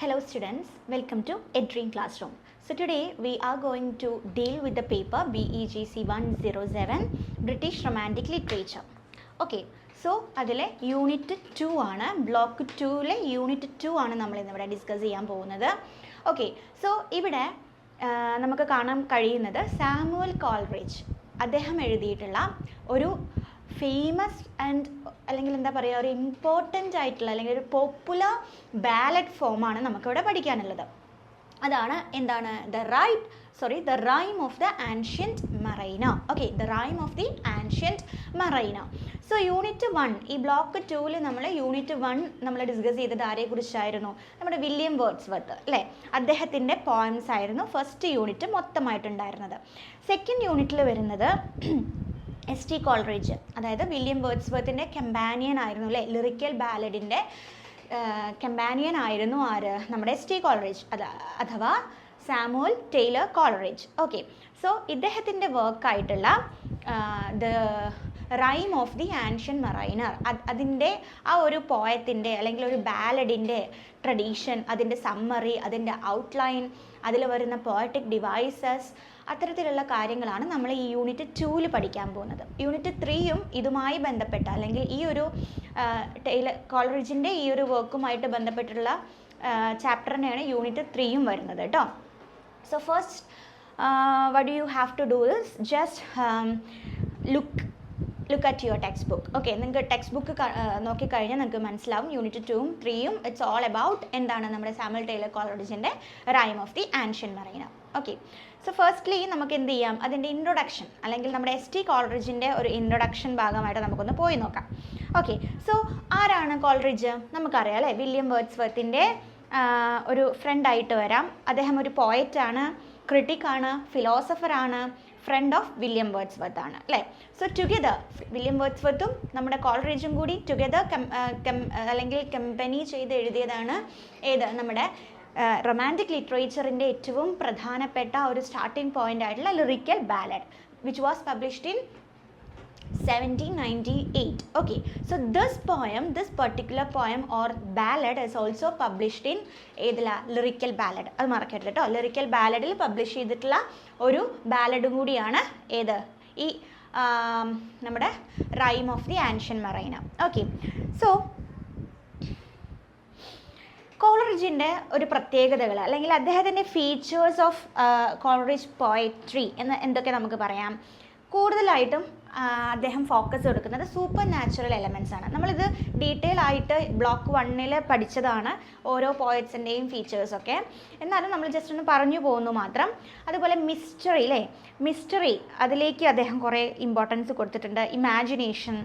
Hello students, welcome to EdDream Classroom. So today we are going to deal with the paper BEGC 107 British Romantic Literature. Okay, so അതിലെ unit 2 ആണ്, block 2ലെ unit 2 ആണ് നമ്മൾ ഇന്നിവിടെ discuss ചെയ്യാൻ പോകുന്നത്. Okay, so ഇവിടെ നമുക്ക് കാണാൻ കഴിയുന്നത് സാമുവൽ കോൾറിഡ്ജ് അദ്ദേഹം എഴുതിയിട്ടുള്ള ഒരു ഫേമസ് ആൻഡ് അല്ലെങ്കിൽ എന്താ പറയുക ഒരു ഇമ്പോർട്ടൻ്റ് ആയിട്ടുള്ള അല്ലെങ്കിൽ ഒരു പോപ്പുലർ ബാലഡ് ഫോമാണ് നമുക്കിവിടെ പഠിക്കാനുള്ളത്. അതാണ് എന്താണ് the rime of the ancient mariner. Okay, the rime of the ancient mariner. So unit 1 ഈ ബ്ലോക്ക് 2ൽ നമ്മൾ യൂണിറ്റ് 1 നമ്മൾ ഡിസ്കസ് ചെയ്തത് ആരെക്കുറിച്ചായിരുന്നു? നമ്മുടെ വില്യം വേർഡ്സ്വർത്ത് അല്ലേ, അദ്ദേഹത്തിൻ്റെ പോയംസ് ആയിരുന്നു ഫസ്റ്റ് യൂണിറ്റ് മൊത്തമായിട്ടുണ്ടായിരുന്നത്. സെക്കൻഡ് യൂണിറ്റിൽ വരുന്നത് എസ് ടി കോൾറിഡ്ജ്, അതായത് വില്യം വേർഡ്സ്വർത്തിൻ്റെ കമ്പാനിയൻ ആയിരുന്നു അല്ലേ, ലിറിക്കൽ ബാലഡിൻ്റെ കമ്പാനിയൻ ആയിരുന്നു ആര്? നമ്മുടെ എസ് ടി കോൾറിഡ്ജ് അഥവാ Samuel Taylor Coleridge. Okay, so ഇദ്ദേഹത്തിൻ്റെ വർക്കായിട്ടുള്ള the rime of the ancient mariner, അതിൻ്റെ ആ ഒരു പോയത്തിൻ്റെ അല്ലെങ്കിൽ ഒരു ബാലഡിൻ്റെ ട്രഡീഷൻ, അതിൻ്റെ സമ്മറി, അതിൻ്റെ ഔട്ട്ലൈൻ, അതിൽ വരുന്ന പോയറ്റിക് ഡിവൈസസ്, അത്തരത്തിലുള്ള കാര്യങ്ങളാണ് നമ്മൾ ഈ യൂണിറ്റ് 2ൽ പഠിക്കാൻ പോകുന്നത്. യൂണിറ്റ് 3യും ഇതുമായി ബന്ധപ്പെട്ട അല്ലെങ്കിൽ ഈ ഒരു ടൈലർ കോൾറിഡ്ജിൻ്റെ ഈ ഒരു വർക്കുമായിട്ട് ബന്ധപ്പെട്ടുള്ള ചാപ്റ്ററിനെയാണ് യൂണിറ്റ് 3യും വരുന്നത് കേട്ടോ. So first what you have to do is just look at your textbook. Okay, നിങ്ങൾക്ക് ടെക്സ്റ്റ് ബുക്ക് നോക്കിക്കഴിഞ്ഞാൽ നിങ്ങൾക്ക് മനസ്സിലാവും യൂണിറ്റ് 2ഉം 3യും ഇറ്റ്സ് ഓൾ അബൌട്ട് എന്താണ് നമ്മുടെ സാമുവൽ ടൈലർ കോൾറിഡ്ജിൻ്റെ rime of the ancient mariner. Okay, so firstly നമുക്ക് എന്ത് ചെയ്യാം, അതിൻ്റെ ഇൻട്രൊഡക്ഷൻ അല്ലെങ്കിൽ നമ്മുടെ എസ് ടി കോൾറിഡ്ജിൻ്റെ ഒരു ഇൻട്രൊഡക്ഷൻ ഭാഗമായിട്ട് നമുക്കൊന്ന് പോയി നോക്കാം. ഓക്കെ, സോ ആരാണ് കോൾറിഡ്ജ്? നമുക്കറിയാം അല്ലേ, വില്യം വേർഡ്സ്വർത്തിൻ്റെ ഒരു ഫ്രണ്ടായിട്ട് വരാം. അദ്ദേഹം ഒരു പോയറ്റാണ്, ക്രിട്ടിക്കാണ്, ഫിലോസഫറാണ്, ഫ്രണ്ട് ഓഫ് വില്യം വേർഡ്സ്വർത്ത് ആണ് അല്ലേ. സോ ടുഗെദർ വില്യം വേർഡ്സ്വർത്തും നമ്മുടെ കോൾറിഡ്ജും കൂടി ടുഗെദർ അല്ലെങ്കിൽ കമ്പനി ചെയ്ത് എഴുതിയതാണ് ഏത്? നമ്മുടെ റൊമാൻറ്റിക് ലിറ്ററേച്ചറിൻ്റെ ഏറ്റവും പ്രധാനപ്പെട്ട ഒരു സ്റ്റാർട്ടിംഗ് പോയിൻ്റ് ആയിട്ടുള്ള lyrical ballad which was published in 1798. Okay, so this particular poem or ballad is also published in ഏതില ലിറിക്കൽ ബാലഡ്. അത് മറക്കരുത് കേട്ടോ, ലിറിക്കൽ ബാലഡിൽ പബ്ലിഷ് ചെയ്തിട്ടുള്ള ഒരു ബാലഡും കൂടിയാണ് ഏത്? ഈ നമ്മുടെ rime of the ancient mariner. Okay, so കോൾറിഡ്ജിൻ്റെ ഒരു പ്രത്യേകതകൾ അല്ലെങ്കിൽ അദ്ദേഹത്തിൻ്റെ ഫീച്ചേഴ്സ് ഓഫ് കോൾറിഡ്ജ് പോയട്രി എന്ന് എന്തൊക്കെ നമുക്ക് പറയാം? കൂടുതലായിട്ടും അദ്ദേഹം ഫോക്കസ് കൊടുക്കുന്നത് സൂപ്പർ നാച്ചുറൽ എലമെൻറ്റ്സ് ആണ്. നമ്മളിത് ഡീറ്റെയിൽ ആയിട്ട് ബ്ലോക്ക് 1ൽ പഠിച്ചതാണ് ഓരോ പോയറ്റ്സിൻ്റെയും ഫീച്ചേഴ്സൊക്കെ, എന്നാലും നമ്മൾ ജസ്റ്റ് ഒന്ന് പറഞ്ഞു പോകുന്നു മാത്രം. അതുപോലെ മിസ്റ്ററി അല്ലേ, മിസ്റ്ററി അതിലേക്ക് അദ്ദേഹം കുറേ ഇമ്പോർട്ടൻസ് കൊടുത്തിട്ടുണ്ട്. Imagination,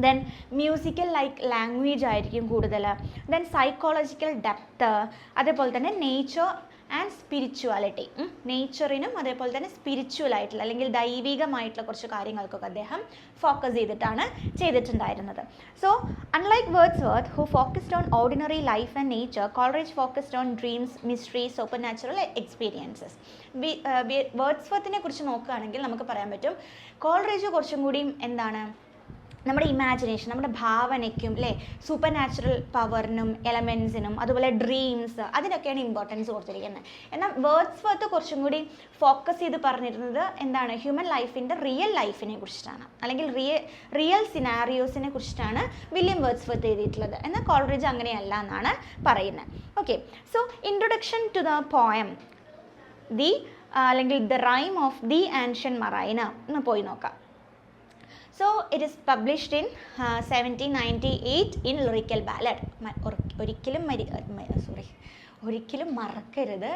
then musical like language ആയിരിക്കും കൂടുതൽ, ദെൻ സൈക്കോളജിക്കൽ ഡെപ്ത്, അതേപോലെ തന്നെ നേച്ചർ ആൻഡ് സ്പിരിച്വാലിറ്റി. നേച്ചറിനും അതേപോലെ തന്നെ സ്പിരിച്വൽ ആയിട്ടുള്ള അല്ലെങ്കിൽ ദൈവികമായിട്ടുള്ള കുറച്ച് കാര്യങ്ങൾക്കൊക്കെ അദ്ദേഹം ഫോക്കസ് ചെയ്തിട്ടുണ്ടായിരുന്നത്. So unlike Wordsworth who focused on ordinary life and nature, Coleridge focused on dreams, mystery, supernatural experiences. വേർഡ്സ്വർത്തിനെ കുറിച്ച് നോക്കുകയാണെങ്കിൽ നമുക്ക് പറയാൻ പറ്റും കോൾറിഡ്ജ് കുറച്ചും കൂടിയും എന്താണ് നമ്മുടെ ഇമാജിനേഷൻ, നമ്മുടെ ഭാവനയ്ക്കും അല്ലേ, സൂപ്പർ നാച്ചുറൽ പവറിനും എലമെൻസിനും അതുപോലെ ഡ്രീംസ്, അതിനൊക്കെയാണ് ഇമ്പോർട്ടൻസ് കൊടുത്തിരിക്കുന്നത്. എന്നാൽ വേർഡ്സ്വർത്ത് കുറച്ചും കൂടി ഫോക്കസ് ചെയ്ത് പറഞ്ഞിരുന്നത് എന്താണ്? ഹ്യൂമൻ ലൈഫിൻ്റെ റിയൽ ലൈഫിനെ കുറിച്ചിട്ടാണ് അല്ലെങ്കിൽ റിയൽ സിനാരിയോസിനെ കുറിച്ചിട്ടാണ് വില്യം വേർഡ്സ്വർത്ത് എഴുതിയിട്ടുള്ളത്. എന്നാൽ കോൾറിഡ്ജ് അങ്ങനെയല്ല എന്നാണ് പറയുന്നത്. Okay, so introduction to the poem അല്ലെങ്കിൽ the rime of the ancient mariner എന്ന് പോയി നോക്കാം. So it is published in 1798 in lyrical ballad. ഒരിക്കലും മറക്കരുത്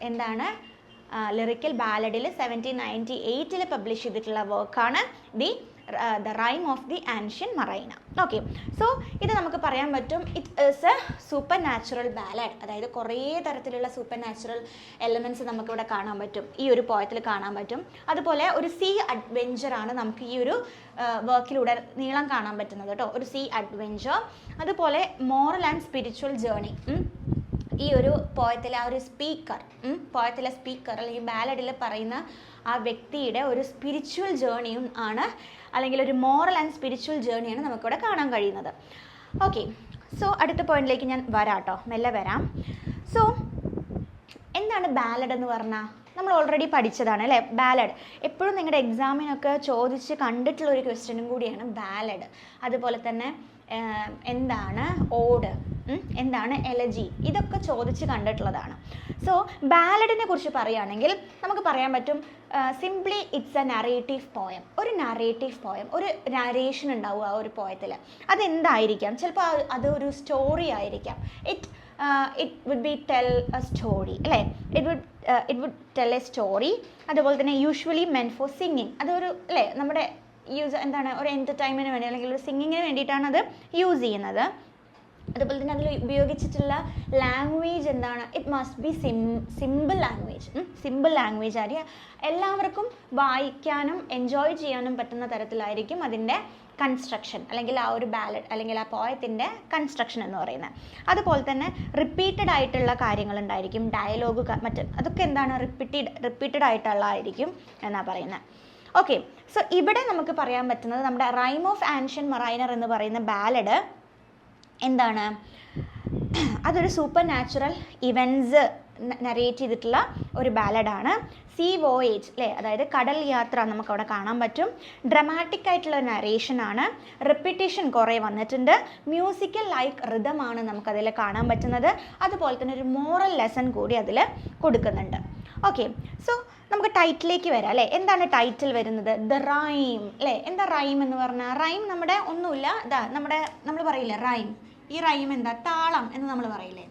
എന്താണ്? ലിറിക്കൽ ബാലഡിൽ 1798 പബ്ലിഷ് ചെയ്തിട്ടുള്ള വർക്കാണ് the rime of the ancient mariner. Okay, so ഇത് നമുക്ക് പറയാൻ പറ്റും it is a supernatural ballad, അതായത് കുറേ തരത്തിലുള്ള സൂപ്പർ നാച്ചുറൽ എലമെൻറ്റ്സ് നമുക്കിവിടെ കാണാൻ പറ്റും, ഈ ഒരു പോയത്തിൽ കാണാൻ പറ്റും. അതുപോലെ ഒരു സീ അഡ്വെഞ്ചറാണ് നമുക്ക് ഈ ഒരു വർക്കിലൂടെ നീളം കാണാൻ പറ്റുന്നത് കേട്ടോ, ഒരു സീ അഡ്വെഞ്ചർ. അതുപോലെ മോറൽ ആൻഡ് സ്പിരിച്വൽ ജേർണി. ഈ ഒരു പോയത്തിലെ ആ ഒരു പോയത്തിലെ സ്പീക്കർ അല്ലെങ്കിൽ ബാലഡിൽ പറയുന്ന ആ വ്യക്തിയുടെ ഒരു സ്പിരിച്വൽ ജേർണിയും ആണ് അല്ലെങ്കിൽ ഒരു മോറൽ ആൻഡ് സ്പിരിച്വൽ ജേർണിയാണ് നമുക്കിവിടെ കാണാൻ കഴിയുന്നത്. ഓക്കെ, സോ അടുത്ത പോയിന്റിലേക്ക് ഞാൻ വരാം കേട്ടോ, മെല്ലെ വരാം. സോ എന്താണ് ബാലഡ് എന്ന് പറഞ്ഞാൽ നമ്മൾ ഓൾറെഡി പഠിച്ചതാണ് അല്ലേ. ബാലഡ് എപ്പോഴും നിങ്ങളുടെ എക്സാമിനൊക്കെ ചോദിച്ച് കണ്ടിട്ടുള്ളൊരു ക്വസ്റ്റ്യനും കൂടിയാണ് ബാലഡ്. അതുപോലെ തന്നെ എന്താണ് ഓഡ്, എന്താണ് എലജി, ഇതൊക്കെ ചോദിച്ച് കണ്ടിട്ടുള്ളതാണ്. സോ ബാലഡിനെ കുറിച്ച് പറയുകയാണെങ്കിൽ നമുക്ക് പറയാൻ പറ്റും simply it's A narrative poem. ഒരു നറേറ്റീവ് പോയം, ഒരു നരേഷൻ ഉണ്ടാവും ആ ഒരു പോയത്തിൽ. അതെന്തായിരിക്കാം? ചിലപ്പോൾ അതൊരു സ്റ്റോറി ആയിരിക്കാം. it would be tell a story അല്ലേ. it would tell a story. അതുപോലെ തന്നെ യൂഷ്വലി മെന്റ് ഫോർ സിംഗിങ്. അതൊരു അല്ലേ നമ്മുടെ എന്താണ് ഒരു എൻ്റർടൈൻമെൻറ്റിന് വേണ്ടി അല്ലെങ്കിൽ ഒരു സിംഗിങ്ങിന് വേണ്ടിയിട്ടാണ് അത് യൂസ് ചെയ്യുന്നത്. അതുപോലെ തന്നെ അതിൽ ഉപയോഗിച്ചിട്ടുള്ള ലാംഗ്വേജ് എന്താണ്? It must be simple language. Simple language ആയിരിക്കും. എല്ലാവർക്കും വായിക്കാനും എൻജോയ് ചെയ്യാനും പറ്റുന്ന തരത്തിലായിരിക്കും അതിൻ്റെ കൺസ്ട്രക്ഷൻ അല്ലെങ്കിൽ ആ ഒരു ബാലഡ് അല്ലെങ്കിൽ ആ പോയത്തിൻ്റെ കൺസ്ട്രക്ഷൻ എന്ന് പറയുന്നത്. അതുപോലെ തന്നെ റിപ്പീറ്റഡ് ആയിട്ടുള്ള കാര്യങ്ങളുണ്ടായിരിക്കും. ഡയലോഗ് അതൊക്കെ എന്താണ് റിപ്പീറ്റഡ് ആയിട്ടുള്ളതായിരിക്കും എന്നാണ് പറയുന്നത്. ഓക്കെ, സോ ഇവിടെ നമുക്ക് പറയാൻ പറ്റുന്നത് നമ്മുടെ റൈം ഓഫ് ആൻഷ്യൻ മറൈനർ എന്ന് പറയുന്ന ബാലഡ് എന്താണ്? അതൊരു സൂപ്പർ നാച്ചുറൽ ഇവൻറ്റ്സ് നരേറ്റ് ചെയ്തിട്ടുള്ള ഒരു ബാലഡാണ്. സീ വോയേജ് അല്ലേ, അതായത് കടൽ യാത്ര നമുക്കവിടെ കാണാൻ പറ്റും. ഡ്രമാറ്റിക് ആയിട്ടുള്ള നരേഷനാണ്. റിപ്പീറ്റേഷൻ കുറേ വന്നിട്ടുണ്ട്. മ്യൂസിക്കൽ ലൈക്ക് റിതമാണ് നമുക്കതിൽ കാണാൻ പറ്റുന്നത്. അതുപോലെ തന്നെ ഒരു മോറൽ ലെസൺ കൂടി അതിൽ കൊടുക്കുന്നുണ്ട്. ഓക്കെ, സോ നമുക്ക് ടൈറ്റിലേക്ക് വരാം അല്ലേ. എന്താണ് ടൈറ്റിൽ വരുന്നത്? ദ റൈം അല്ലേ. എന്താ റൈം എന്ന് പറഞ്ഞാൽ? റൈം നമ്മുടെ ഒന്നുമില്ല, നമ്മൾ പറയില്ലേ റൈം. ഈ റൈം എന്താ? താളം എന്ന് നമ്മൾ പറയില്ലേ,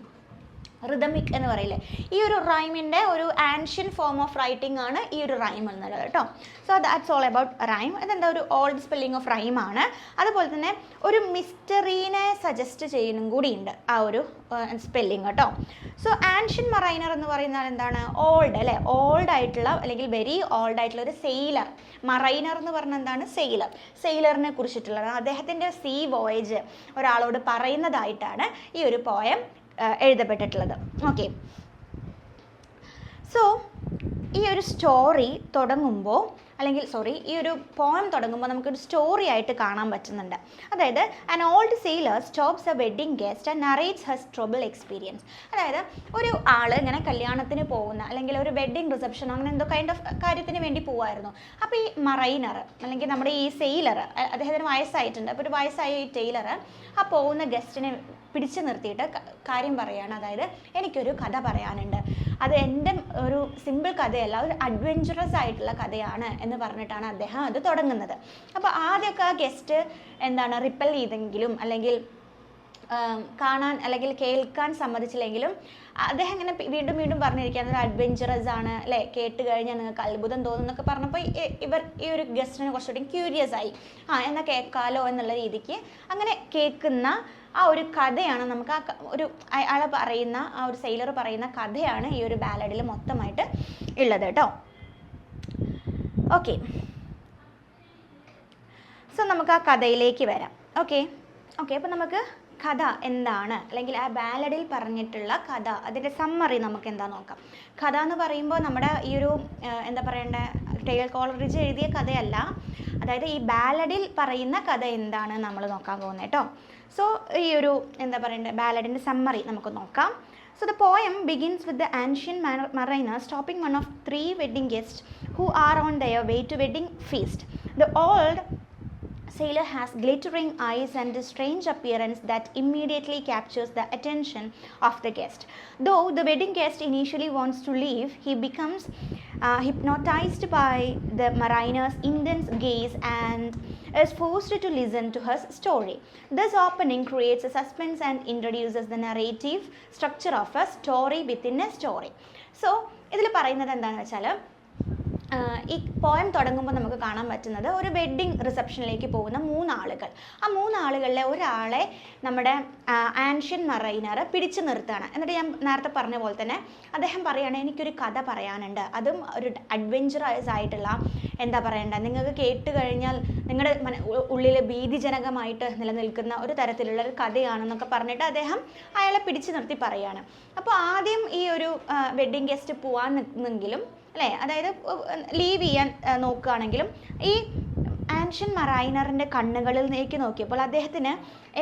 റിതമിക് എന്ന് പറയില്ലേ. ഈ ഒരു റൈമിൻ്റെ ഒരു ആൻഷ്യൻ ഫോം ഓഫ് റൈറ്റിംഗ് ആണ് ഈ ഒരു റൈം എന്നുള്ളത് കേട്ടോ. So that's all about rhyme. ഇതെന്താ ഒരു ഓൾഡ് സ്പെല്ലിംഗ് ഓഫ് റൈം ആണ്. അതുപോലെ തന്നെ ഒരു മിസ്റ്ററീനെ സജസ്റ്റ് ചെയ്യുന്നും കൂടി ഉണ്ട് ആ ഒരു സ്പെല്ലിംഗ് കേട്ടോ. സോ ആൻഷ്യൻ മറൈനർ എന്ന് പറയുന്നത് എന്താണ്? ഓൾഡ് അല്ലേ, ഓൾഡ് ആയിട്ടുള്ള അല്ലെങ്കിൽ വെരി ഓൾഡ് ആയിട്ടുള്ള ഒരു സെയിലർ. മറൈനർ എന്ന് പറഞ്ഞാൽ എന്താണ്? സെയിലറിനെ കുറിച്ചിട്ടുള്ളത്. അദ്ദേഹത്തിൻ്റെ സീ വോയേജ് ഒരാളോട് പറയുന്നതായിട്ടാണ് ഈ ഒരു പോയം എഴുതപ്പെട്ടിട്ടുള്ളത്. ഓക്കെ, സോ ഈ ഒരു സ്റ്റോറി തുടങ്ങുമ്പോൾ അല്ലെങ്കിൽ ഈ ഒരു പോയം തുടങ്ങുമ്പോൾ നമുക്കൊരു സ്റ്റോറി ആയിട്ട് കാണാൻ പറ്റുന്നുണ്ട്. അതായത് an old sailor stops A wedding guest and narrates her trouble experience. അതായത് ഒരു ആൾ ഇങ്ങനെ കല്യാണത്തിന് പോകുന്ന അല്ലെങ്കിൽ ഒരു വെഡിങ് റിസപ്ഷൻ അങ്ങനെ എന്തോ കൈൻഡ് ഓഫ് കാര്യത്തിന് വേണ്ടി പോകുമായിരുന്നു. അപ്പോൾ ഈ മറൈനർ അല്ലെങ്കിൽ നമ്മുടെ ഈ സെയിലർ, അദ്ദേഹത്തിന് വയസ്സായിട്ടുണ്ട്. അപ്പോൾ ഒരു വയസ്സായ ഈ ടെയിലർ ആ പോകുന്ന ഗസ്റ്റിനെ പിടിച്ചു നിർത്തിയിട്ട് കാര്യം പറയുകയാണ്. അതായത് എനിക്കൊരു കഥ പറയാനുണ്ട്, അത് എൻ്റെ ഒരു സിമ്പിൾ കഥയല്ല, ഒരു അഡ്വെഞ്ചറസ് ആയിട്ടുള്ള കഥയാണ് എന്ന് പറഞ്ഞിട്ടാണ് അദ്ദേഹം അത് തുടങ്ങുന്നത്. അപ്പോൾ ആദ്യമൊക്കെ ആ ഗസ്റ്റ് എന്താണ് റിപ്പൽ ചെയ്തെങ്കിലും അല്ലെങ്കിൽ കാണാൻ അല്ലെങ്കിൽ കേൾക്കാൻ സമ്മതിച്ചില്ലെങ്കിലും അദ്ദേഹം ഇങ്ങനെ വീണ്ടും വീണ്ടും പറഞ്ഞിരിക്കുകയാണ് ഒരു അഡ്വെഞ്ചറസ് ആണ് അല്ലേ, കേട്ട് കഴിഞ്ഞാൽ നിങ്ങൾക്ക് അത്ഭുതം തോന്നും എന്നൊക്കെ പറഞ്ഞപ്പോൾ ഈ ഒരു ഗസ്റ്റിനെ കുറച്ചുകൂടി ക്യൂരിയസ് ആയി. എന്നാൽ കേൾക്കാലോ എന്നുള്ള രീതിക്ക് അങ്ങനെ കേൾക്കുന്ന ആ ഒരു കഥയാണ് നമുക്ക് അയാൾ പറയുന്ന ആ ഒരു സെയിലർ പറയുന്ന കഥയാണ് ഈ ഒരു ബാലഡിൽ മൊത്തമായിട്ട് ഉള്ളത് കേട്ടോ. ഓക്കെ, സോ നമുക്ക് ആ കഥയിലേക്ക് വരാം. ഓക്കെ, അപ്പോൾ നമുക്ക് കഥ എന്താണ് അല്ലെങ്കിൽ ആ ബാലഡിൽ പറഞ്ഞിട്ടുള്ള കഥ, അതിൻ്റെ സമ്മറി നമുക്ക് എന്താ നോക്കാം. കഥ എന്ന് പറയുമ്പോൾ നമ്മുടെ ഈ ഒരു എന്താ പറയണ്ടേ, ടെയിൽ കോളറിഡ്ജ് എഴുതിയ കഥയല്ല. അതായത് ഈ ബാലഡിൽ പറയുന്ന കഥ എന്താണ് നമ്മൾ നോക്കാൻ പോകുന്നത് കേട്ടോ. സോ ഈ ഒരു എന്താ പറയണ്ടേ ബാലഡിൻ്റെ സമ്മറി നമുക്ക് നോക്കാം. So the poem begins with the ancient mariner stopping one of 3 wedding guests who are on their way to wedding feast. The old sailor has glittering eyes and a strange appearance that immediately captures the attention of the guest. Though the wedding guest initially wants to leave, he becomes hypnotized by the mariner's intense gaze and is forced to listen to her story. This opening creates a suspense and introduces the narrative structure of a story within a story. So, ഇതിൽ പറയുന്നത് എന്താണെന്ന് വെച്ചാൽ ഈ poem തുടങ്ങുമ്പോൾ നമുക്ക് കാണാൻ പറ്റുന്നത് ഒരു വെഡ്ഡിങ് റിസപ്ഷനിലേക്ക് പോകുന്ന 3 ആളുകൾ. ആ 3 ആളുകളിലെ ഒരാളെ നമ്മുടെ ആൻഷ്യൻ മറൈനർ പിടിച്ചു നിർത്തുകയാണ്. എന്നിട്ട് ഞാൻ നേരത്തെ പറഞ്ഞ പോലെ തന്നെ അദ്ദേഹം പറയുകയാണ് എനിക്കൊരു കഥ പറയാനുണ്ട്, അതും ഒരു അഡ്വെഞ്ചറസ് ആയിട്ടുള്ള എന്താ പറയണ്ട, നിങ്ങൾക്ക് കേട്ട് കഴിഞ്ഞാൽ നിങ്ങളുടെ ഉള്ളിൽ ഭീതിജനകമായിട്ട് നിലനിൽക്കുന്ന ഒരു തരത്തിലുള്ള ഒരു കഥയാണെന്നൊക്കെ പറഞ്ഞിട്ട് അദ്ദേഹം അയാളെ പിടിച്ചു നിർത്തി പറയുകയാണ്. അപ്പോൾ ആദ്യം ഈ ഒരു വെഡ്ഡിങ് ഗസ്റ്റ് പോകാൻ നിന്നെങ്കിലും അല്ലേ, അതായത് ലീവ് ചെയ്യാൻ നോക്കുകയാണെങ്കിലും ഈ ആൻഷ്യൻ മറൈനറിൻ്റെ കണ്ണുകളിലേക്ക് നോക്കിയപ്പോൾ അദ്ദേഹത്തിന്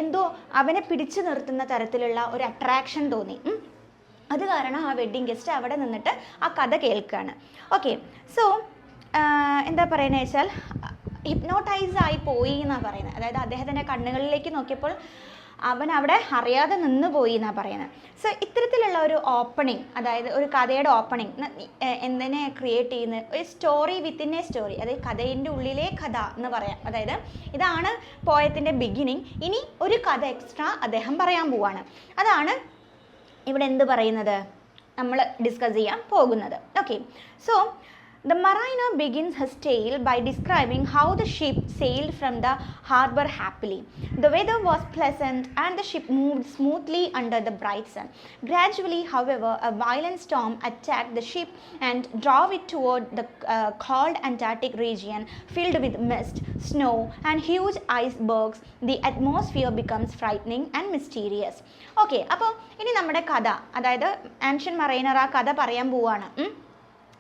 എന്തോ അവനെ പിടിച്ചു നിർത്തുന്ന തരത്തിലുള്ള ഒരു അട്രാക്ഷൻ തോന്നി. അത് കാരണം ആ വെഡ്ഡിങ് ഗസ്റ്റ് അവിടെ നിന്നിട്ട് ആ കഥ കേൾക്കുകയാണ്. ഓക്കെ, സോ എന്താ പറയുന്നത് വെച്ചാൽ ഹിപ്നോട്ടൈസ് ആയി പോയി എന്നാണ് പറയുന്നത്. അതായത് അദ്ദേഹത്തിൻ്റെ കണ്ണുകളിലേക്ക് നോക്കിയപ്പോൾ അവൻ അവിടെ അറിയാതെ നിന്ന് പോയി എന്നാണ് പറയുന്നത്. സോ ഇത്തരത്തിലുള്ള ഒരു ഓപ്പണിങ്, അതായത് ഒരു കഥയുടെ ഓപ്പണിങ് എന്തിനെ ക്രിയേറ്റ് ചെയ്യുന്നത്, ഒരു സ്റ്റോറി വിത്തിൻ എ സ്റ്റോറി, അതായത് കഥയിൻ്റെ ഉള്ളിലെ കഥ എന്ന് പറയാം. അതായത് ഇതാണ് പോയത്തിൻ്റെ ബിഗിനിങ്. ഇനി ഒരു കഥ എക്സ്ട്രാ അദ്ദേഹം പറയാൻ പോവാണ്. അതാണ് ഇവിടെ എന്ത് പറയുന്നത്, നമ്മൾ ഡിസ്കസ് ചെയ്യാൻ പോകുന്നത്. Okay, so the mariner begins his tale by describing how the ship sailed from the harbor happily. The weather was pleasant and the ship moved smoothly under the bright sun. Gradually, however, a violent storm attacked the ship and drove it toward the cold Antarctic region filled with mist, snow and huge icebergs. The atmosphere becomes frightening and mysterious. Okay, അപ്പോൾ ഇനി നമ്മുടെ കഥ, അതായത് ancient mariner ആ കഥ പറയാൻ പോവാണ്.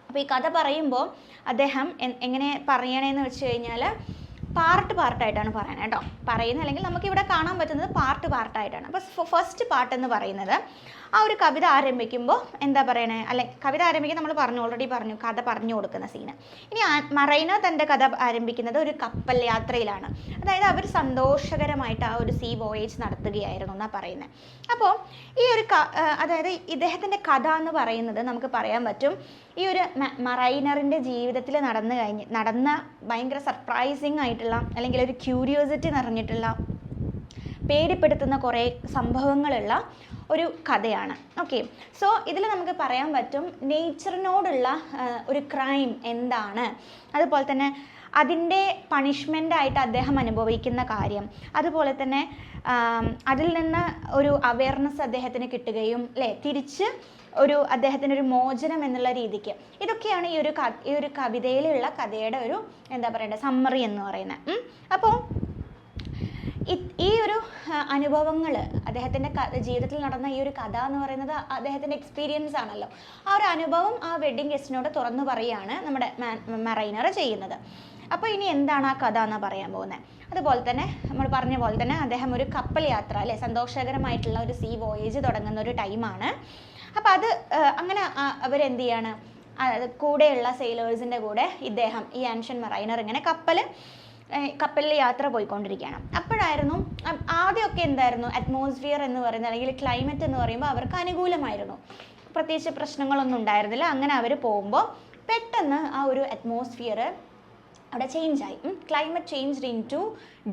അപ്പോൾ ഈ കഥ പറയുമ്പോൾ അദ്ദേഹം എങ്ങനെ പറയണേന്ന് വെച്ച് കഴിഞ്ഞാൽ പാർട്ടായിട്ടാണ് പറയുന്നത് കേട്ടോ. പറയുന്നത്, അല്ലെങ്കിൽ നമുക്കിവിടെ കാണാൻ പറ്റുന്നത് പാർട്ടായിട്ടാണ്. അപ്പോൾ ഫസ്റ്റ് പാർട്ട് എന്ന് പറയുന്നത് ആ ഒരു കവിത ആരംഭിക്കുമ്പോൾ എന്താ പറയണേ, അല്ലെ കവിത ആരംഭിക്കാൻ നമ്മൾ ഓൾറെഡി പറഞ്ഞു, കഥ പറഞ്ഞു കൊടുക്കുന്ന സീന്. ഇനി മറൈനർ തൻ്റെ കഥ ആരംഭിക്കുന്നത് ഒരു കപ്പൽ യാത്രയിലാണ്. അതായത് അവർ സന്തോഷകരമായിട്ട് ആ ഒരു സീ വോയേജ് നടത്തുകയായിരുന്നു എന്നാണ് പറയുന്നത്. അപ്പോൾ ഈ ഒരു അതായത് ഇദ്ദേഹത്തിൻ്റെ കഥ എന്ന് പറയുന്നത് നമുക്ക് പറയാൻ പറ്റും ഈ ഒരു മറൈനറിൻ്റെ ജീവിതത്തിൽ നടന്ന ഭയങ്കര സർപ്രൈസിങ് ആയിട്ടുള്ള, അല്ലെങ്കിൽ ഒരു ക്യൂരിയോസിറ്റി നിറഞ്ഞിട്ടുള്ള, പേടിപ്പെടുത്തുന്ന കുറേ സംഭവങ്ങളുള്ള ഒരു കഥയാണ്. ഓക്കെ, സോ ഇതിൽ നമുക്ക് പറയാൻ പറ്റും നേച്ചറിനോടുള്ള ഒരു ക്രൈം എന്താണ്, അതുപോലെ തന്നെ അതിൻ്റെ പണിഷ്മെൻ്റായിട്ട് അദ്ദേഹം അനുഭവിക്കുന്ന കാര്യം, അതുപോലെ തന്നെ അതിൽ നിന്ന് ഒരു അവയർനെസ് അദ്ദേഹത്തിന് കിട്ടുകയും അല്ലേ, തിരിച്ച് അദ്ദേഹത്തിന് ഒരു മോചനം എന്നുള്ള രീതിക്ക്, ഇതൊക്കെയാണ് ഈ ഒരു കവിതയിലുള്ള കഥയുടെ ഒരു എന്താ പറയണ്ടേ സമ്മറി എന്ന് പറയുന്നത്. അപ്പോൾ ഈ ഒരു അനുഭവങ്ങൾ, അദ്ദേഹത്തിൻ്റെ ജീവിതത്തിൽ നടന്ന ഈ ഒരു കഥ എന്ന് പറയുന്നത് അദ്ദേഹത്തിൻ്റെ എക്സ്പീരിയൻസ് ആണല്ലോ. ആ ഒരു അനുഭവം ആ വെഡ്ഡിങ് ഗസ്റ്റിനോട് തുറന്നു പറയുകയാണ് നമ്മുടെ മറൈനർ ചെയ്യുന്നത്. അപ്പോൾ ഇനി എന്താണ് ആ കഥ എന്ന് പറയാൻ പോകുന്നത്. അതുപോലെ തന്നെ നമ്മൾ പറഞ്ഞ പോലെ തന്നെ അദ്ദേഹം ഒരു കപ്പൽ യാത്ര, അല്ലേ, സന്തോഷകരമായിട്ടുള്ള ഒരു സീ വോയേജ് തുടങ്ങുന്ന ഒരു ടൈമാണ്. അപ്പോൾ അത് അങ്ങനെ അവരെന്ത് ചെയ്യാണ്, കൂടെയുള്ള സെയിലേഴ്സിൻ്റെ കൂടെ ഇദ്ദേഹം ഈ ആൻഷ്യൻ മറൈനർ ഇങ്ങനെ കപ്പലിൽ യാത്ര പോയിക്കൊണ്ടിരിക്കുകയാണ്. അപ്പോഴായിരുന്നു ആദ്യമൊക്കെ എന്തായിരുന്നു, അറ്റ്മോസ്ഫിയർ എന്ന് പറയുന്നത്, അല്ലെങ്കിൽ ക്ലൈമറ്റ് എന്ന് പറയുമ്പോൾ അവർക്ക് അനുകൂലമായിരുന്നു, പ്രത്യേകിച്ച് പ്രശ്നങ്ങളൊന്നും ഉണ്ടായിരുന്നില്ല. അങ്ങനെ അവർ പോകുമ്പോൾ പെട്ടെന്ന് ആ ഒരു അറ്റ്മോസ്ഫിയർ അവിടെ ചേഞ്ചായി. Climate changed into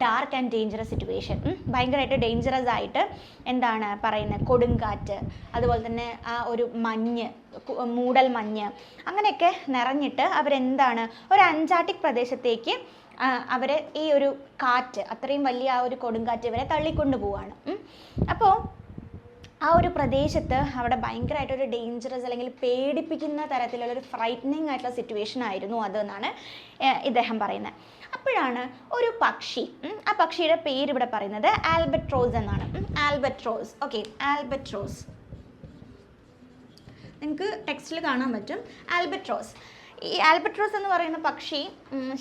dark and dangerous situation. ഭയങ്കരമായിട്ട് ഡേഞ്ചറസ് ആയിട്ട് എന്താണ് പറയുന്നത്, കൊടുങ്കാറ്റ്, അതുപോലെ തന്നെ ആ ഒരു മൂടൽ മഞ്ഞ് അങ്ങനെയൊക്കെ നിറഞ്ഞിട്ട് അവരെന്താണ് ഒരു അന്റാർട്ടിക് പ്രദേശത്തേക്ക് അവരെ ഈ ഒരു കാറ്റ്, അത്രയും വലിയ ആ ഒരു കൊടുങ്കാറ്റ് ഇവരെ തള്ളിക്കൊണ്ടു പോവാണ്. അപ്പോൾ ആ ഒരു പ്രദേശത്ത് അവിടെ ഭയങ്കരമായിട്ടൊരു ഡേഞ്ചറസ്, അല്ലെങ്കിൽ പേടിപ്പിക്കുന്ന തരത്തിലുള്ള ഒരു ഫ്രൈറ്റനിങ് ആയിട്ടുള്ള സിറ്റുവേഷൻ ആയിരുന്നു അതെന്നാണ് ഇദ്ദേഹം പറയുന്നത്. അപ്പോഴാണ് ഒരു പക്ഷി, ആ പക്ഷിയുടെ പേര് ഇവിടെ പറയുന്നത് ആൽബട്രോസ് എന്നാണ്. ആൽബട്രോസ്. ഓക്കെ, ആൽബട്രോസ് നിങ്ങൾക്ക് ടെക്സ്റ്റിൽ കാണാൻ പറ്റും. ആൽബട്രോസ്, ഈ ആൽബട്രോസ് എന്ന് പറയുന്ന പക്ഷി